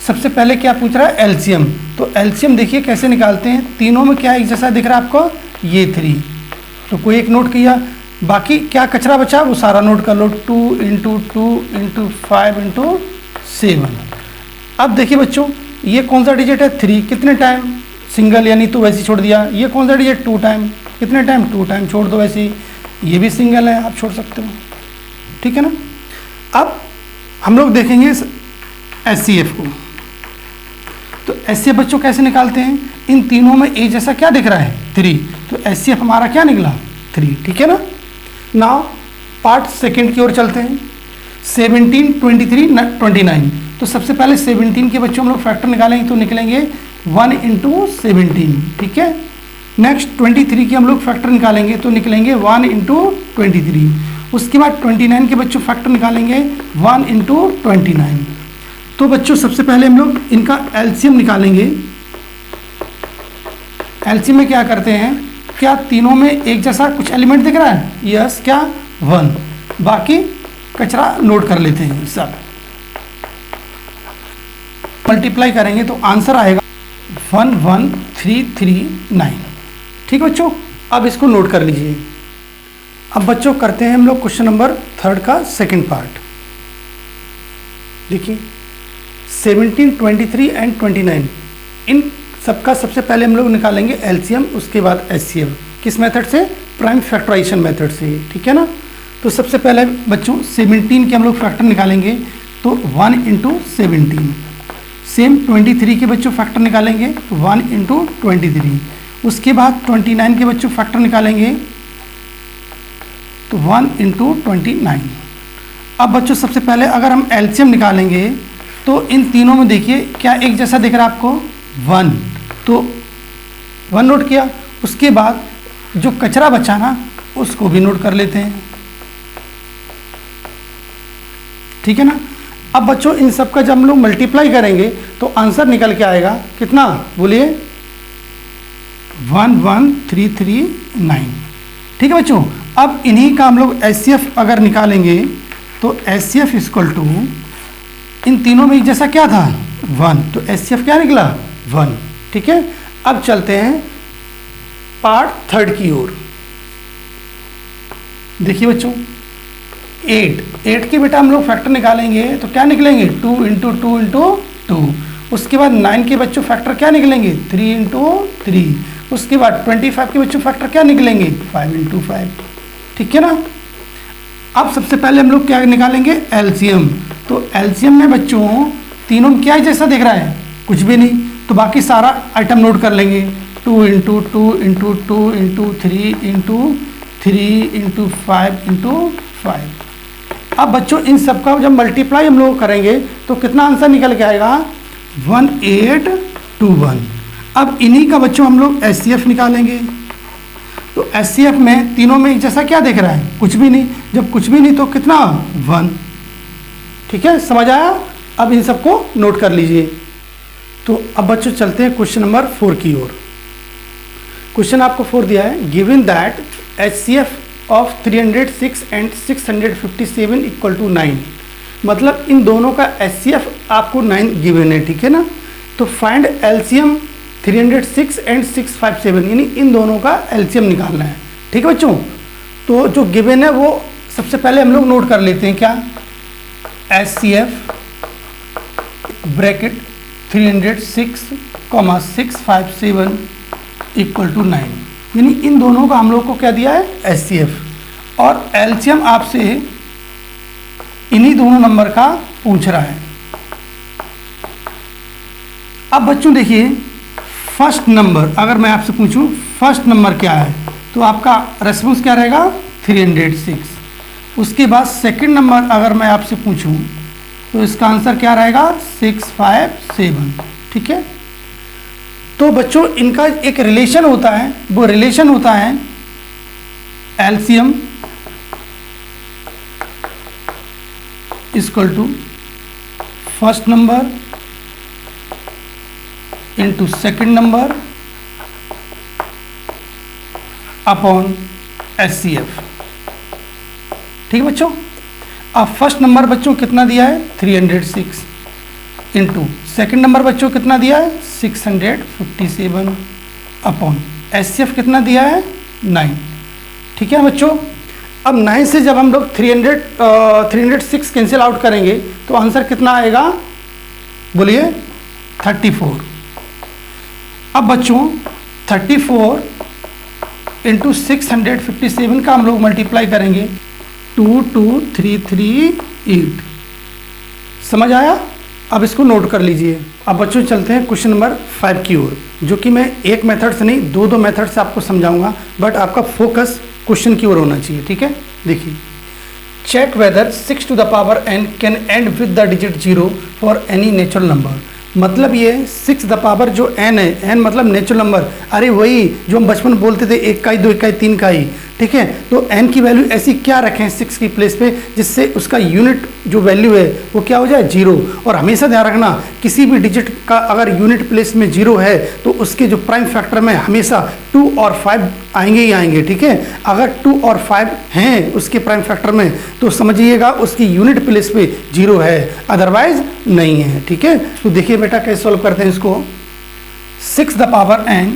सबसे पहले क्या पूछ रहा है, एलसीएम। तो एलसीएम देखिए कैसे निकालते हैं, तीनों में क्या एक जैसा दिख रहा है आपको, ये 3, तो कोई एक नोट किया, बाकी क्या कचरा बचा वो सारा नोट कर लो, 2 × 2 × 5 × 7। अब देखिए बच्चों ये कौन सा डिजिट है, 3, कितने टाइम, सिंगल यानी तो वैसे ही छोड़ दिया। ये कौन सा डिजिट, 2 टाइम, कितने टाइम, 2 टाइम, छोड़ दो वैसे ही। ये भी सिंगल है, आप छोड़ सकते हो, ठीक है ना। अब हम लोग देखेंगे एचसीएफ को। तो एचसीएफ बच्चों कैसे निकालते हैं, इन तीनों में एक जैसा क्या दिख रहा है, 3, तो एचसीएफ हमारा क्या निकला, 3, ठीक है ना। नाउ पार्ट सेकंड की ओर चलते हैं। 17, 23, 29। तो सबसे पहले 17 के बच्चों हम लोग फैक्टर निकालेंगे तो निकलेंगे 1 × 17, ठीक है। नेक्स्ट 23 की हम लोग फैक्टर निकालेंगे तो निकलेंगे 1 × 23। उसके बाद 29 के बच्चों फैक्टर निकालेंगे 1 × 29। तो बच्चों सबसे पहले हम लोग इनका एलसीएम निकालेंगे। एलसीएम में क्या करते हैं, क्या तीनों में एक जैसा कुछ एलिमेंट दिख रहा है, यस, क्या 1, बाकी कचरा नोट कर लेते हैं सब। मल्टीप्लाई करेंगे तो आंसर आएगा 11339, ठीक है बच्चों। अब इसको नोट कर लीजिए। अब बच्चों करते हैं हम लोग क्वेश्चन नंबर 3 का सेकंड पार्ट। देखिए 17, 23 एंड 29, इन सबका सबसे पहले हम लोग निकालेंगे एलसीएम, उसके बाद एचसीएफ। किस मेथड से, प्राइम फैक्टराइजेशन मेथड से, ठीक है ना। तो सबसे पहले बच्चों 17 के हम लोग फैक्टर निकालेंगे तो 1 × 17। सेम 23 के बच्चों फैक्टर निकालेंगे 1 × 23। उसके बाद 29 के बच्चों फैक्टर निकालेंगे तो 1 × 29। अब बच्चों सबसे पहले अगर हम एलसीएम निकालेंगे तो इन तीनों में देखिए क्या एक जैसा दिख रहा है आपको, 1, तो 1 नोट किया। उसके बाद जो कचरा बचा ना उसको भी नोट कर लेते हैं, ठीक है ना। अब बच्चों इन सब का जब हम लोग मल्टीप्लाई करेंगे तो आंसर निकल के आएगा कितना, बोलिए 11339, ठीक है बच्चों। अब इन्हीं का हम लोग एचसीएफ अगर निकालेंगे तो एचसीएफ इक्वल टू, इन तीनों में एक जैसा क्या था, 1, तो एचसीएफ क्या निकला, 1, ठीक है। अब चलते हैं पार्ट 3 की ओर। देखिए बच्चों 8 के बेटा हम लोग फैक्टर निकालेंगे तो क्या निकलेंगे, 2 × 2 × 2। उसके बाद 9 के बच्चों फैक्टर क्या निकलेंगे, 3 × 3। उसके बाद 25 के बच्चों फैक्टर क्या निकलेंगे, 5 × 5, ठीक है ना। अब सबसे पहले हम लोग क्या निकालेंगे, एलसीएम। तो एलसीएम में बच्चों तीनों में क्या जैसा दिख रहा है, कुछ भी नहीं, तो बाकी सारा आइटम नोट कर लेंगे, 2 × 2 × 2 × 3 × 3 × 5 × 5। अब बच्चों इन सब का जब मल्टीप्लाई हम लोग करेंगे तो कितना आंसर निकल के आएगा, 1821। अब इन्हीं का बच्चों हम लोग एचसीएफ निकालेंगे। तो एचसीएफ में तीनों में एक जैसा क्या दिख रहा है, कुछ भी नहीं। जब कुछ भी नहीं तो कितना, 1, ठीक है, समझ आया। अब इन सबको नोट कर लीजिए। तो अब बच्चों चलते हैं क्वेश्चन नंबर 4 की ओर। क्वेश्चन आपको 4 दिया है, given that HCF of 306 and 657 equal to 9। मतलब इन दोनों का एचसीएफ आपको 9 गिवन है, ठीक है ना। तो फाइंड एलसीएम 306 एंड 657, यानी इन दोनों का एलसीएम निकालना है, ठीक है बच्चों। तो जो गिवन है वो सबसे पहले हम लोग नोट कर लेते हैं, क्या, एचसीएफ ब्रैकेट 306, 657 इक्वल टू 9, यानी इन दोनों का हम लोग को क्या दिया है, एचसीएफ। और एलसीएम आपसे इन्हीं दोनों नंबर का पूछ रहा है। अब बच्चों देखिए फर्स्ट नंबर अगर मैं आपसे पूछूं फर्स्ट नंबर क्या है तो आपका रेस्पॉन्स क्या रहेगा, 306। उसके बाद सेकंड नंबर अगर मैं आपसे पूछूं तो इसका आंसर क्या रहेगा, 657, ठीक है। तो बच्चों इनका एक रिलेशन होता है, वो रिलेशन होता है LCM equal to first number into second number upon HCF, ठीक है बच्चों। अब फर्स्ट नंबर बच्चों कितना दिया है, 306 इंटू सेकंड नंबर बच्चों कितना दिया है 657 अपॉन HCF कितना दिया है 9। ठीक है बच्चों, अब 9 से जब हम लोग 306 कैंसिल आउट करेंगे तो आंसर कितना आएगा बोलिए 34। अब बच्चों 34 इंटू 657 का हम लोग मल्टीप्लाई करेंगे 22338। समझ आया? अब इसको नोट कर लीजिए। अब बच्चों चलते हैं क्वेश्चन नंबर 5 की ओर, जो कि मैं एक मेथड से नहीं दो मेथड से आपको समझाऊंगा, बट आपका फोकस क्वेश्चन की ओर होना चाहिए। ठीक है, देखिए, check whether 6 to the power n can end with the digit 0 for any natural number. मतलब ये 6 द पावर जो n है, n मतलब नेचुरल नंबर, अरे वही जो हम बचपन बोलते थे 1 का ही 2 इकाई 3 का ही। ठीक है, तो n की वैल्यू ऐसी क्या रखें 6 की प्लेस पे जिससे उसका यूनिट जो वैल्यू है वो क्या हो जाए 0। और हमेशा ध्यान रखना किसी भी डिजिट का अगर यूनिट प्लेस में 0 है तो उसके जो प्राइम फैक्टर में हमेशा 2 और 5 आएंगे ही आएंगे। ठीक है, अगर 2 और 5 हैं उसके प्राइम फैक्टर में तो समझिएगा उसकी यूनिट प्लेस पे 0 है, अदरवाइज नहीं है। ठीक है, तो देखिए बेटा कैसे सॉल्व करते हैं इसको। 6 the power n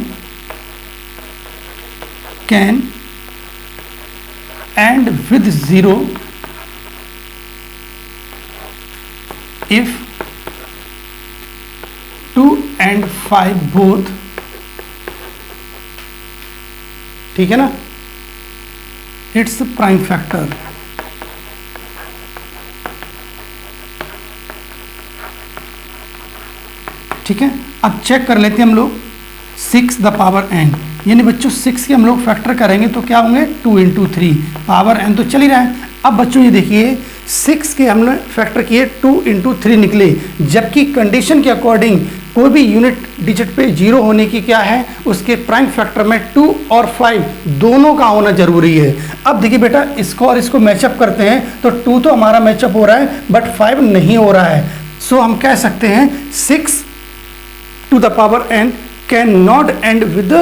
can end with 0 if 2 and 5 both, ठीक है ना, इट्स प्राइम फैक्टर। ठीक है, अब चेक कर लेते हैं हम लोग 6 द पावर n, यानी बच्चों 6 के हम लोग फैक्टर करेंगे तो क्या होंगे 2 इंटू 3 पावर n तो चल ही रहा है। अब बच्चों ये देखिए 6 के हमने फैक्टर किए 2 इंटू 3 निकले, जबकि कंडीशन के अकॉर्डिंग कोई भी यूनिट डिजिट पे 0 होने की क्या है उसके प्राइम फैक्टर में 2 और 5 दोनों का होना जरूरी है। अब देखिए बेटा इसको और इसको मैचअप करते हैं तो 2 तो हमारा मैचअप हो रहा है बट 5 नहीं हो रहा है। सो हम कह सकते हैं 6 to the power n can not end with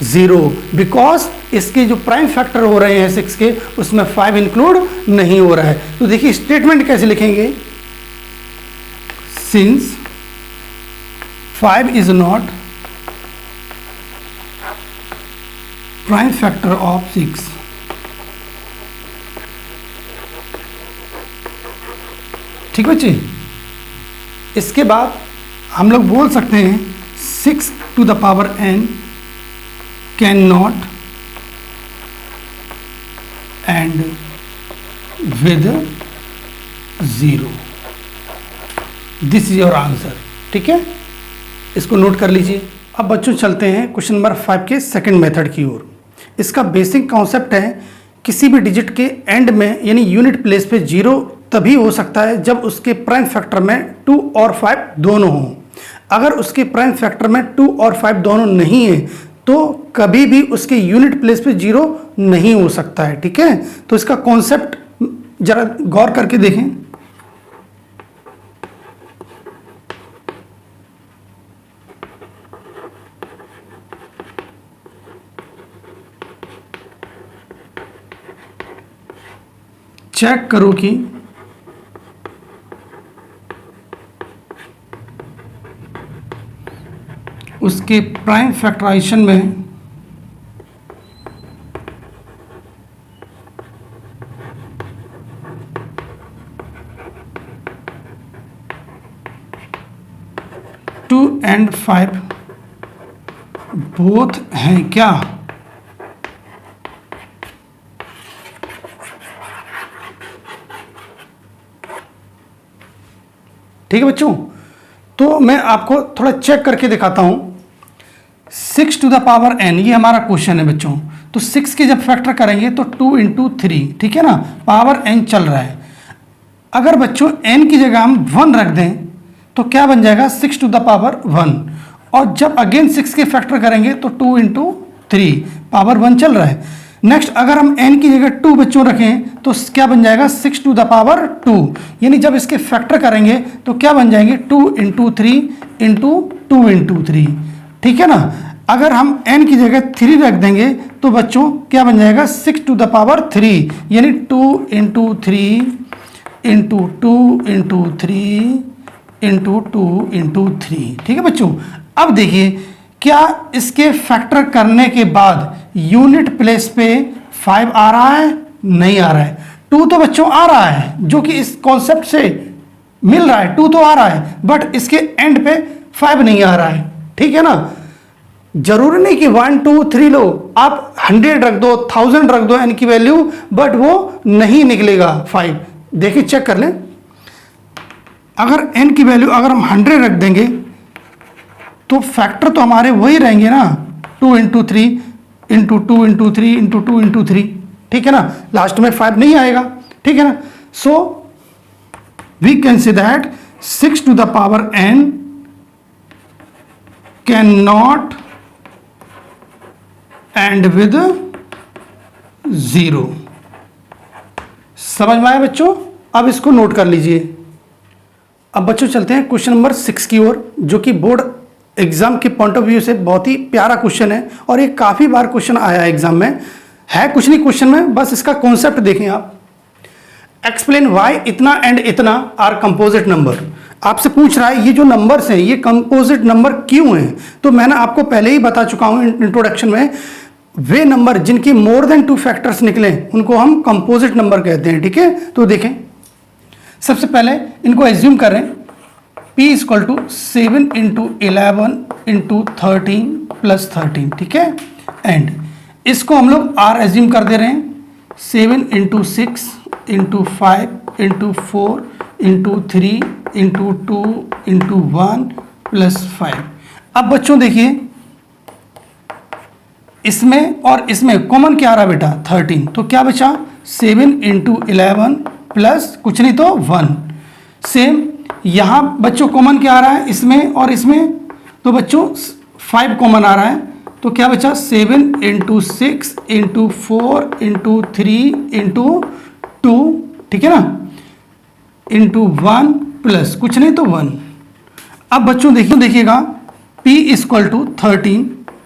0 because इसके जो प्राइम फैक्टर हो रहे हैं 6 के उसमें 5 इंक्लूड नहीं हो रहा है। तो देखिए स्टेटमेंट कैसे लिखेंगे, since 5 is not prime factor of 6, ठीक बच्चे। इसके बाद हम लोग बोल सकते हैं 6 to the power n can not end with 0। This is your answer. ठीक है, इसको नोट कर लीजिए। अब बच्चों चलते हैं क्वेश्चन नंबर 5 के सेकंड मेथड की ओर। इसका बेसिक कॉन्सेप्ट है किसी भी डिजिट के एंड में यानी यूनिट प्लेस पे 0 तभी हो सकता है जब उसके प्राइम फैक्टर में 2 और 5 दोनों हों। अगर उसके प्राइम फैक्टर में 2 और 5 दोनों नहीं है तो कभी भी उसके यूनिट प्लेस पे 0 नहीं हो सकता है। ठीक है, तो इसका कॉन्सेप्ट जरा गौर करके देखें। चेक करो कि उसके प्राइम फैक्टराइजेशन में टू एंड 5 बोथ हैं क्या। ठीक है बच्चों, तो मैं आपको थोड़ा चेक करके दिखाता हूं। 6 टू द पावर n ये हमारा क्वेश्चन है बच्चों, तो 6 के जब फैक्टर करेंगे तो 2 इंटू 3, ठीक है ना, पावर n चल रहा है। अगर बच्चों n की जगह हम 1 रख दें तो क्या बन जाएगा 6 टू द पावर 1, और जब अगेन 6 के फैक्टर करेंगे तो 2 इंटू 3 पावर 1 चल रहा है। नेक्स्ट अगर हम n की जगह 2 बच्चों रखें तो क्या बन जाएगा 6 टू द पावर 2, यानी जब इसके फैक्टर करेंगे तो क्या बन जाएंगे 2 इंटू 3 इंटू 2 इंटू 3, ठीक है ना। अगर हम n की जगह 3 रख देंगे तो बच्चों क्या बन जाएगा 6 टू द पावर 3, यानी 2 into 3 into 2 into 3 into 2 into 3। ठीक है बच्चों, अब देखिए क्या इसके फैक्टर करने के बाद यूनिट प्लेस पे 5 आ रहा है? नहीं आ रहा है। 2 तो बच्चों आ रहा है, जो कि इस कॉन्सेप्ट से मिल रहा है, 2 तो आ रहा है, बट इसके एंड पे 5 नहीं आ रहा है। ठीक है ना, जरूरी नहीं कि 1 2 3 लो, आप 100 रख दो, 1000 रख दो n की वैल्यू, बट वो नहीं निकलेगा 5। देखिए चेक कर लें, अगर n की वैल्यू अगर हम 100 रख देंगे तो फैक्टर तो हमारे वही रहेंगे ना, 2 into 3 into 2 into 3 into 2 into 3। ठीक है ना, लास्ट में 5 नहीं आएगा। ठीक है ना, so we can say that 6 to the power n can not end with 0। समझ में आया बच्चों? अब इसको नोट कर लीजिए। अब बच्चों चलते हैं क्वेश्चन नंबर 6 की ओर, जो कि बोर्ड एग्जाम के पॉइंट ऑफ व्यू से बहुत ही प्यारा क्वेश्चन है और ये काफी बार क्वेश्चन आया है एग्जाम में। है कुछ नहीं क्वेश्चन में, बस इसका कॉन्सेप्ट देखें आप। एक्सप्लेन व्हाई इतना एंड इतना आर कंपोजिट नंबर। आपसे पूछ रहा है ये जो नंबर्स हैं ये कंपोजिट नंबर क्यों हैं? तो मैंने आपको पहले ही बता चुका हूं इंट्रोडक्शन में, वे नंबर जिनकी मोर देन 2 फैक्टर्स निकले उनको हम कंपोजिट नंबर कहते हैं। ठीक है, तो देखें सबसे पहले इनको एज्यूम करें p equal to 7 into 11 into 13 plus 13। ठीक है, एंड इसको हम लोग r एज्यूम कर दे रहे हैं 7 into 6 into 5 into 4 into 3 into 2 into 1 plus 5। अब बच्चों देखिए इसमें और इसमें कॉमन क्या आ रहा बेटा? 13। तो क्या बचा? 7 इंटू 11 प्लस कुछ नहीं तो 1। सेम यहां बच्चों कॉमन क्या आ रहा है? इसमें और इसमें, तो बच्चों 5 कॉमन आ रहा है। तो क्या बचा? 7 इंटू 6 इंटू 4 इंटू 3 इंटू 2। ठीक है ना, इंटू 1 प्लस कुछ नहीं तो 1। अब बच्चों देखिएगा p equal to 13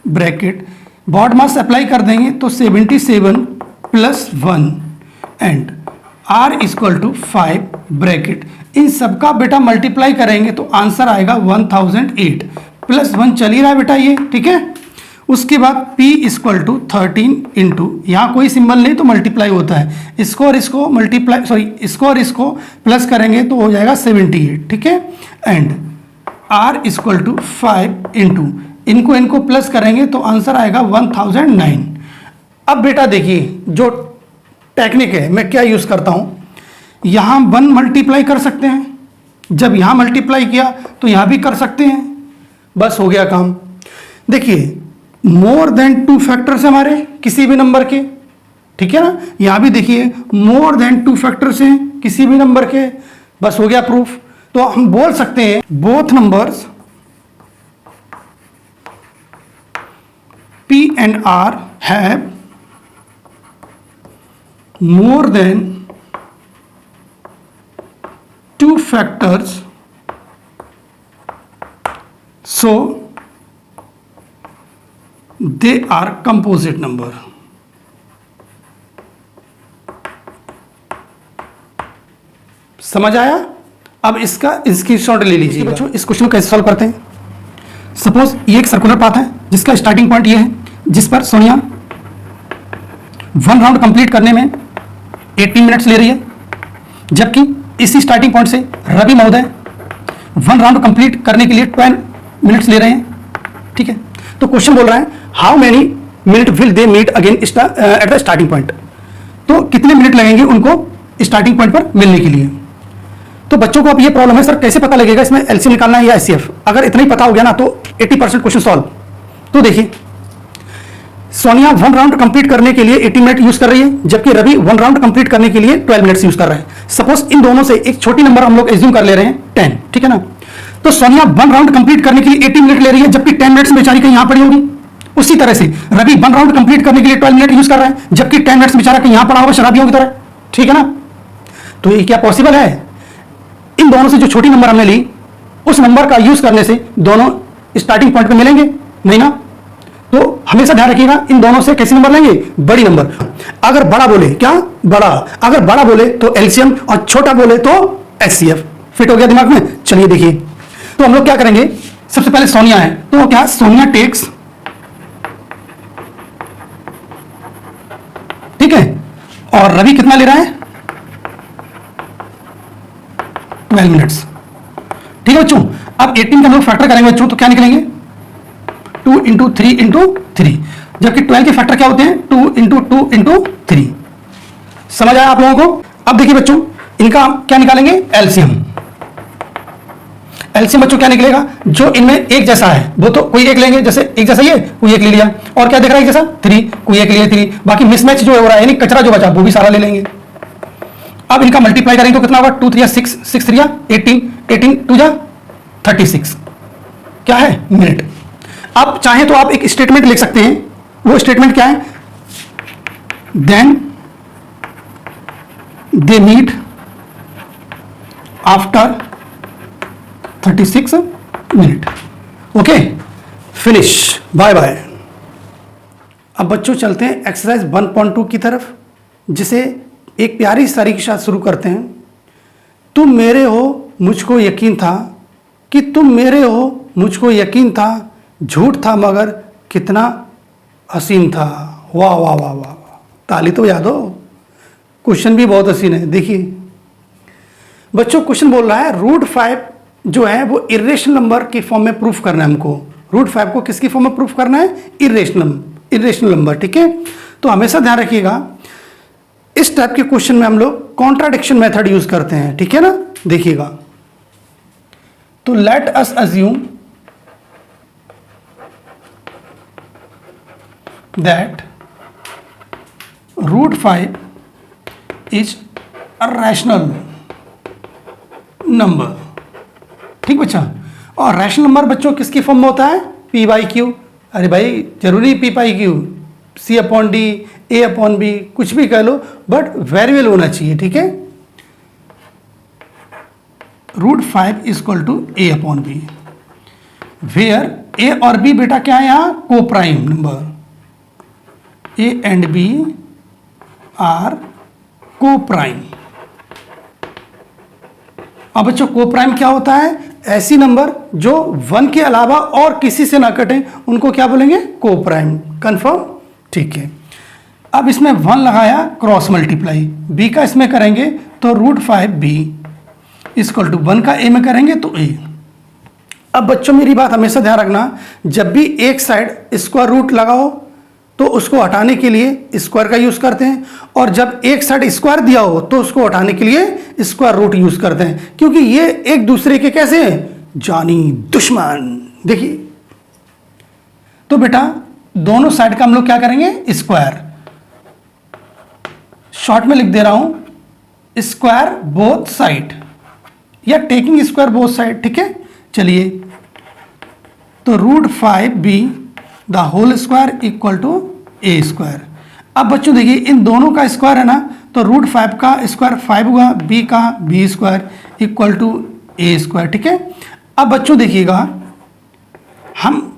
bracket BODMAS apply कर देंगे तो 77 plus 1 and r equal to 5 bracket. इन सबका बेटा मल्टीप्लाई करेंगे तो आंसर आएगा 1008 प्लस 1 चल ही रहा है बेटा ये। ठीक है, उसके बाद p इक्वल टू 13 इंटू, यहाँ कोई सिंबल नहीं तो मल्टीप्लाई होता है, इसको और इसको मल्टीप्लाई इसको और इसको प्लस करेंगे तो हो जाएगा 78। ठीक है, and r equal to 5 into, इनको प्लस करेंगे तो आंसर आएगा 1009। अब बेटा देखिए जो टेक्निक है मैं क्या यूज करता हूं, यहां 1 मल्टीप्लाई कर सकते हैं, जब यहां मल्टीप्लाई किया तो यहां भी कर सकते हैं, बस हो गया काम। देखिए मोर देन 2 फैक्टर्स हमारे किसी भी नंबर के। ठीक है ना, यहां भी देखिए मोर देन 2 फैक्टर्स हैं किसी भी नंबर के, बस हो गया प्रूफ। तो हम बोल सकते हैं both numbers p and r have more than 2 factors, so they are composite number। समझ आया? अब इसका स्क्रीनशॉट ले लीजिए बच्चों। इस क्वेश्चन को कैसे सॉल्व करते हैं? सपोज ये एक सर्कुलर पाथ है जिसका स्टार्टिंग पॉइंट ये है, जिस पर सोनिया 1 राउंड कंप्लीट करने में 18 मिनट्स ले रही है, जबकि इसी स्टार्टिंग पॉइंट से रवि महोदय 1 राउंड कंप्लीट करने के लिए 12 मिनट्स ले रहे हैं। ठीक है, तो क्वेश्चन बोल रहा है how many minute will they meet again at the starting point. तो कितने मिनट लगेंगे उनको स्टार्टिंग पॉइंट पर मिलने के लिए। तो बच्चों को अब ये प्रॉब्लम है सर कैसे पता लगेगा इसमें एलसीएम निकालना है या एचसीएफ। अगर इतना ही पता हो गया ना तो 80% क्वेश्चन सॉल्व। तो देखिए सोनिया 1 राउंड कंप्लीट करने के लिए 18 मिनट यूज कर रही है, जबकि रवि 1 राउंड कंप्लीट करने के लिए 12 मिनट्स यूज कर रहा है। सपोज इन दोनों से एक छोटी नंबर हम लोग एज्यूम कर ले रहे हैं 10। ठीक है ना, तो सोनिया 1 राउंड कंप्लीट करने के लिए 18 मिनट ले रही है, जबकि 10 मिनट्स बेचारी कहीं यहां पड़ी होगी। उसी तरह से रवि 1 राउंड कंप्लीट करने के लिए 12 मिनट यूज कर रहा है, जबकि 10 मिनट्स बेचारा कहीं यहां पड़ा होगा शराबियों की तरह। ठीक है ना, तो ये क्या पॉसिबल है? इन दोनों से जो छोटी नंबर हमने ली उस नंबर का यूज करने से दोनों स्टार्टिंग पॉइंट पे मिलेंगे नहीं ना। तो हमेशा ध्यान रखिएगा इन दोनों से कैसे नंबर लेंगे? बड़ी नंबर। अगर बड़ा बोले क्या? बड़ा। अगर बड़ा बोले तो एलसीएम और छोटा बोले तो एचसीएफ। फिट हो गया दिमाग में? चलिए देखिए, तो हम लोग क्या करेंगे, सबसे पहले सोनिया है, तो क्या सोनिया टेक्स, ठीक है, और रवि कितना ले रहा है? 12 मिनट्स, ठीक है बच्चों। अब 18 का हम लोग फैक्टर करेंगे बच्चों, तो क्या निकलेंगे? 2 इंटू 3 इंटू 3, जबकि 12 के फैक्टर क्या होते हैं? 2 इंटू 2 इंटू 3। समझ आया आप लोगों को? अब देखिए बच्चों, इनका क्या निकालेंगे? एलसीएम। एलसीएम बच्चों क्या निकलेगा? जो इनमें एक जैसा है वो तो कोई एक लेंगे, जैसे एक जैसा ये, कोई एक ले लिया, और क्या दिख रहा है एक जैसा? 3, कोई एक ले लिया 3, बाकी मिसमैच जो हो रहा है यानी कचरा जो बचा वो भी सारा ले लेंगे। अब इनका मल्टीप्लाई करेंगे तो कितना होगा? 2 3 6, 6 3 18, 18 2 36, क्या है? मिनट। अब चाहे तो आप एक स्टेटमेंट लिख सकते हैं, वो स्टेटमेंट क्या है? Then they meet after 36 minute. Okay, finish, bye bye. अब बच्चों चलते हैं एक्सरसाइज 1.2 की तरफ, जिसे एक प्यारी सारी के साथ शुरू करते हैं। तुम मेरे हो मुझको यकीन था, कि तुम मेरे हो मुझको यकीन था, झूठ था मगर कितना हसीन था। वाह वाह वाह वाह, ताली तो याद हो। क्वेश्चन भी बहुत हसीन है। देखिए बच्चों, क्वेश्चन बोल रहा है √5 जो है वो इरेशनल नंबर की फॉर्म में प्रूफ करना है हमको। √5 को किसकी फॉर्म में प्रूफ करना है? इरेशनल नंबर, ठीक है। तो हमेशा ध्यान रखिएगा, इस टाइप के क्वेश्चन में हम लोग कॉन्ट्राडिक्शन मेथड यूज करते हैं, ठीक है ना। देखिएगा, तो let us assume that √5 is a rational number, ठीक बच्चा। और रैशनल नंबर बच्चों किसकी फॉर्म में होता है? P/Q। अरे भाई जरूरी P/Q, C/D, A/B, कुछ भी कह लो, बट वेरिएबल होना चाहिए, ठीक है। √5 = A/B, वेयर A और B बेटा क्या है यहाँ? Coprime number. A and B are coprime. अब बच्चों को प्राइम क्या होता है? ऐसी नंबर जो 1 के अलावा और किसी से ना कटे, उनको क्या बोलेंगे? को प्राइम। कंफर्म? ठीक है। अब इसमें 1 लगाया, क्रॉस मल्टीप्लाई, B का इसमें करेंगे तो √5B = 1 का A में करेंगे तो A। अब बच्चों मेरी बात हमेशा ध्यान रखना, जब भी एक साइड स्क्वायर रूट लगाओ तो उसको हटाने के लिए स्क्वायर का यूज करते हैं, और जब एक साइड स्क्वायर दिया हो तो उसको हटाने के लिए स्क्वायर रूट यूज करते हैं, क्योंकि ये एक दूसरे के कैसे हैं? जानी दुश्मन। देखिए, तो बेटा दोनों साइड का हम लोग क्या करेंगे? स्क्वायर। शॉर्ट में लिख दे रहा हूं, स्क्वायर बोथ साइड, या टेकिंग स्क्वायर बोथ साइड, ठीक है। चलिए, तो √5B the whole square = A²। अब बच्चों देखिए, इन दोनों का स्क्वायर है ना, तो √5 का स्क्वायर 5 हुआ, B का B² = A², ठीक है। अब बच्चों देखिएगा, हम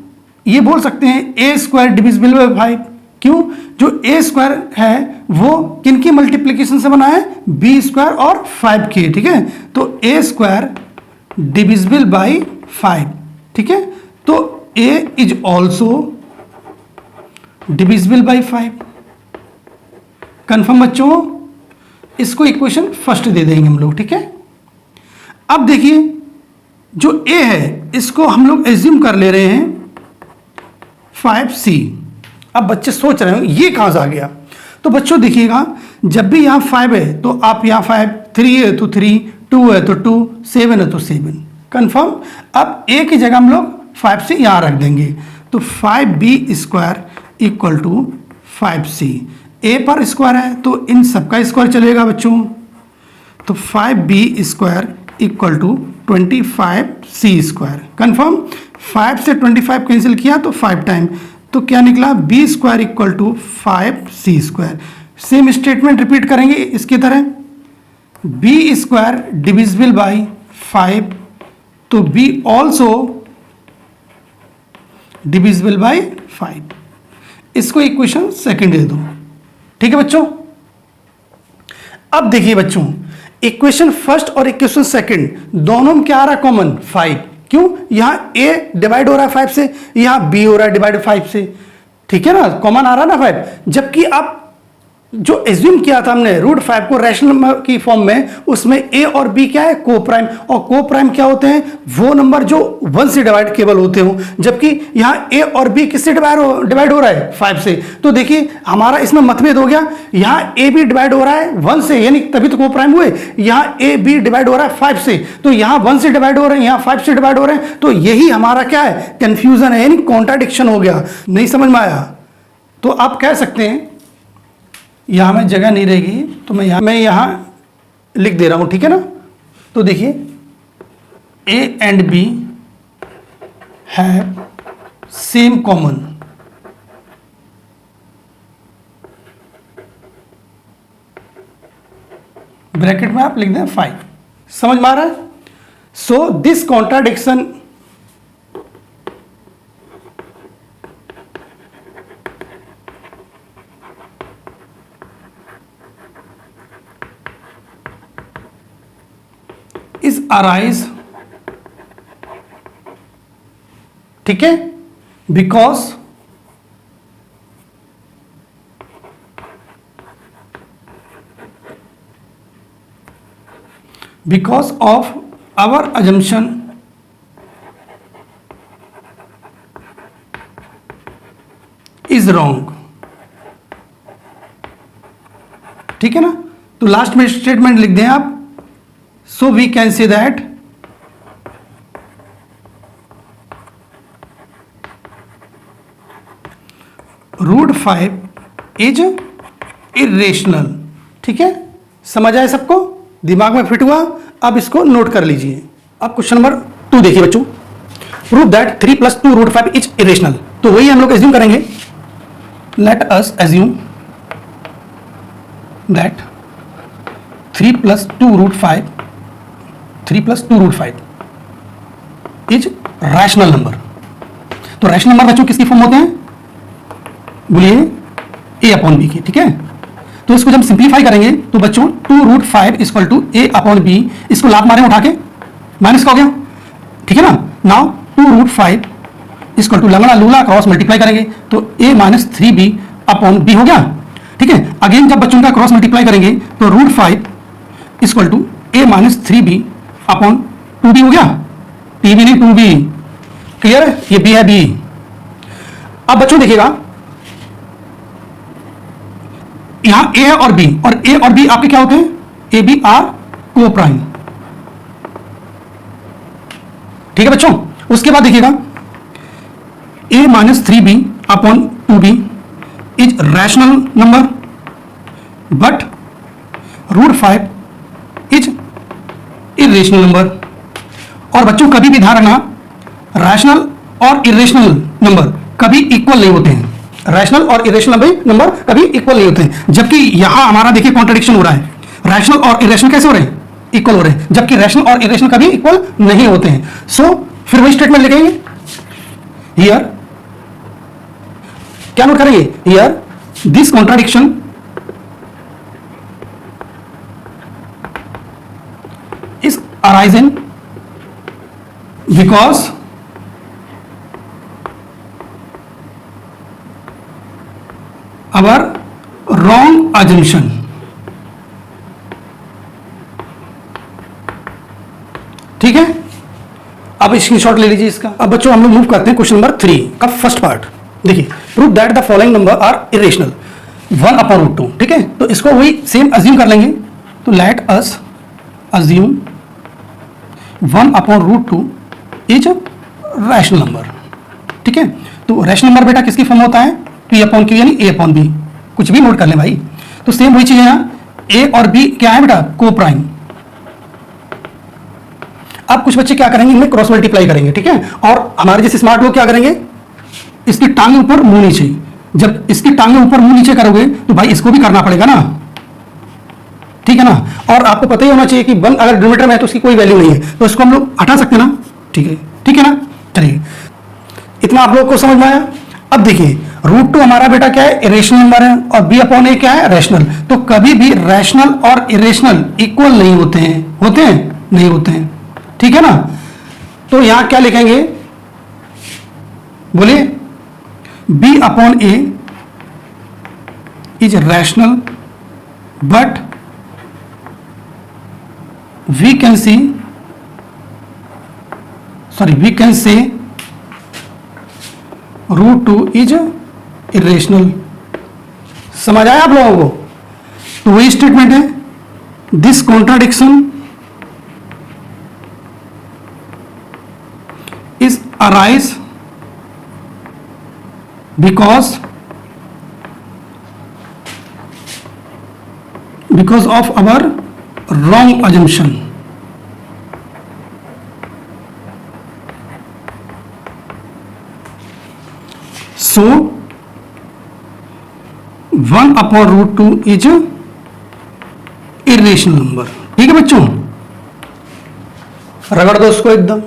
ये बोल सकते हैं A² डिविजिबल बाय 5, क्यों? जो A² है वो किनकी मल्टीप्लिकेशन से बना है? B² और 5 के, ठीक है। तो A² डिविजिबल बाय 5, ठीक है। तो A is also divisible by 5। Confirm बच्चों? इसको इक्वेशन फर्स्ट दे देंगे हम लोग, ठीक है। अब देखिए, जो A है इसको हम लोग एज्यूम कर ले रहे हैं 5C। अब बच्चे सोच रहे हो ये कहां से आ गया? तो बच्चों देखिएगा, जब भी यहां 5 है तो आप यहां 5, 3 है तो 3, 2 है तो 2, 7 है तो 7। कंफर्म? अब A की जगह हम लोग 5C यहां रख देंगे, तो 5B² = 5C। A पर स्क्वायर है तो इन सबका स्क्वायर चलेगा बच्चों, तो 5B² = 25C²। कंफर्म? 5 से 25 कैंसिल किया तो 5 टाइम, तो क्या निकला? B² = 5C²। Same statement repeat करेंगे इसकी तरह, B² डिविजिबल बाय 5, तो B ऑल्सो डिविजिबल बाय 5। इसको इक्वेशन सेकंड दे दो, ठीक है बच्चों। अब देखिए बच्चों, इक्वेशन फर्स्ट और इक्वेशन सेकंड दोनों में क्या आ रहा है कॉमन 5। क्यों? यहां a डिवाइड हो रहा है 5 से, यहां b हो रहा है डिवाइड 5 से, ठीक है ना, कॉमन आ रहा है ना 5। जबकि अब जो एज्यूम किया था हमने रूट 5 को रैशनल नंबर की फॉर्म में, उसमें a और b क्या है को प्राइम, और को प्राइम क्या होते हैं वो नंबर जो 1 से डिवाइड केवल होते हो, जबकि यहां a और b किससे डिवाइड हो रहा है 5 से। तो देखिए हमारा इसमें मतभेद हो गया, यहां a b डिवाइड हो रहा है 1 से, यानी तभी तो को प्राइम हुए, यहां a b डिवाइड हो रहा है 5 से, तो यहां 1 से डिवाइड हो रहे हैं, यहां 5 से डिवाइड हो रहे हैं, तो यही हमारा क्या है कंफ्यूजन है, यानी कॉन्ट्राडिक्शन हो गया। नहीं समझ में आया तो आप कह सकते हैं, यहां में जगह नहीं रहेगी तो मैं यहां लिख दे रहा हूं, ठीक है ना। तो देखिए a and b have same common, bracket में आप लिख दें 5। समझ में आ रहा है? So this contradiction is arise, ठीक है, because of our assumption is wrong, ठीक है ना। तो लास्ट में स्टेटमेंट लिख दें आप, so we can say that root 5 is irrational, ठीक है। समझ आए सबको, दिमाग में फिट हुआ? अब इसको नोट कर लीजिए। अब क्वेश्चन नंबर 2 देखिए बच्चों, prove that 3 + 2 root 5 is irrational. तो वही हम लोग एज्यूम करेंगे, let us assume that 3 + 2 root 5 is rational number. तो रैशनल नंबर बच्चों किसकी फॉर्म होते हैं? बोलिए a/b की, ठीक है। तो इसको जब सिंप्लीफाई करेंगे तो बच्चों 2 रूट 5 = a/b, इसको लात मारे उठा के माइनस का हो गया, ठीक है ना। नाउ 2 रूट 5 = लंगड़ा लूला क्रॉस मल्टीप्लाई करेंगे तो a - 3b/b हो गया, ठीक है। अगेन जब बच्चों का क्रॉस मल्टीप्लाई करेंगे तो रूट 5 = a - 3b/2b हो गया, t b नहीं 2b, क्लियर है, ये b है b। अब बच्चों देखिएगा यहां a है और b, और a और b आपके क्या होते हैं? a b are coprime, ठीक है बच्चों। उसके बाद देखिएगा a - 3b/2b is rational number, but root 5 is irrational number. और बच्चों कभी भी ध्यान रखना, रैशनल और इरेशनल नंबर कभी इक्वल नहीं होते हैं, रैशनल और इरेशनल नंबर कभी इक्वल नहीं होते हैं। जबकि यहां हमारा देखिए कॉन्ट्रडिक्शन हो रहा है, रैशनल और इरेशनल कैसे हो रहे हैं? इक्वल हो रहे हैं, जबकि रैशनल और इरेशनल कभी इक्वल नहीं होते हैं। सो फिर वही स्टेटमेंट लिखेंगे हियर, क्या नोट करेंगे here, this contradiction is arising because our wrong assumption, ठीक है। अब स्क्रीनशॉट ले लीजिए इसका। अब बच्चों हम लोग मूव करते हैं क्वेश्चन नंबर 3 का फर्स्ट पार्ट। देखिए prove that the following number are irrational 1/√2, ठीक है। तो इसको वही सेम अज्यूम कर लेंगे, तो let us assume 1/√2 is rational number, ठीक है। तो रैशनल नंबर बेटा किसकी फॉर्म होता है? P/Q यानी a/b, कुछ भी नोट कर लें भाई। तो सेम वही चीज है यहाँ, a और b क्या है बेटा? को प्राइम। अब कुछ बच्चे क्या करेंगे, इनमें क्रॉस मल्टीप्लाई करेंगे, ठीक है। और हमारे जैसे स्मार्ट लोग क्या करेंगे, इसकी टांगे ऊपर मुंह नीचे। जब इसकी टांगे ऊपर मुंह नीचे करोगे तो भाई इसको भी करना पड़ेगा ना, ठीक है ना। और आपको पता ही होना चाहिए कि 1 अगर डिनोमिनेटर में है तो उसकी कोई वैल्यू नहीं है, तो इसको हम लोग हटा सकते हैं ना, ठीक है ना। चलिए इतना आप लोगों को समझ में आया। अब देखिए रूट टू हमारा बेटा क्या है, इरेशनल नंबर है, और बी अपॉन ए क्या है, रैशनल। तो कभी भी रैशनल और इरेशनल इक्वल नहीं होते हैं, होते हैं नहीं होते हैं, ठीक है ना। तो यहां क्या लिखेंगे, बोलिए, B upon A is rational but we can say root two is irrational. समझ आया आप लोगों को। तो वही स्टेटमेंट है, this contradiction is arise because of our wrong assumption. So 1 upon root 2 is irrational number। ठीक है बच्चों, रगड़ दो उसको एकदम।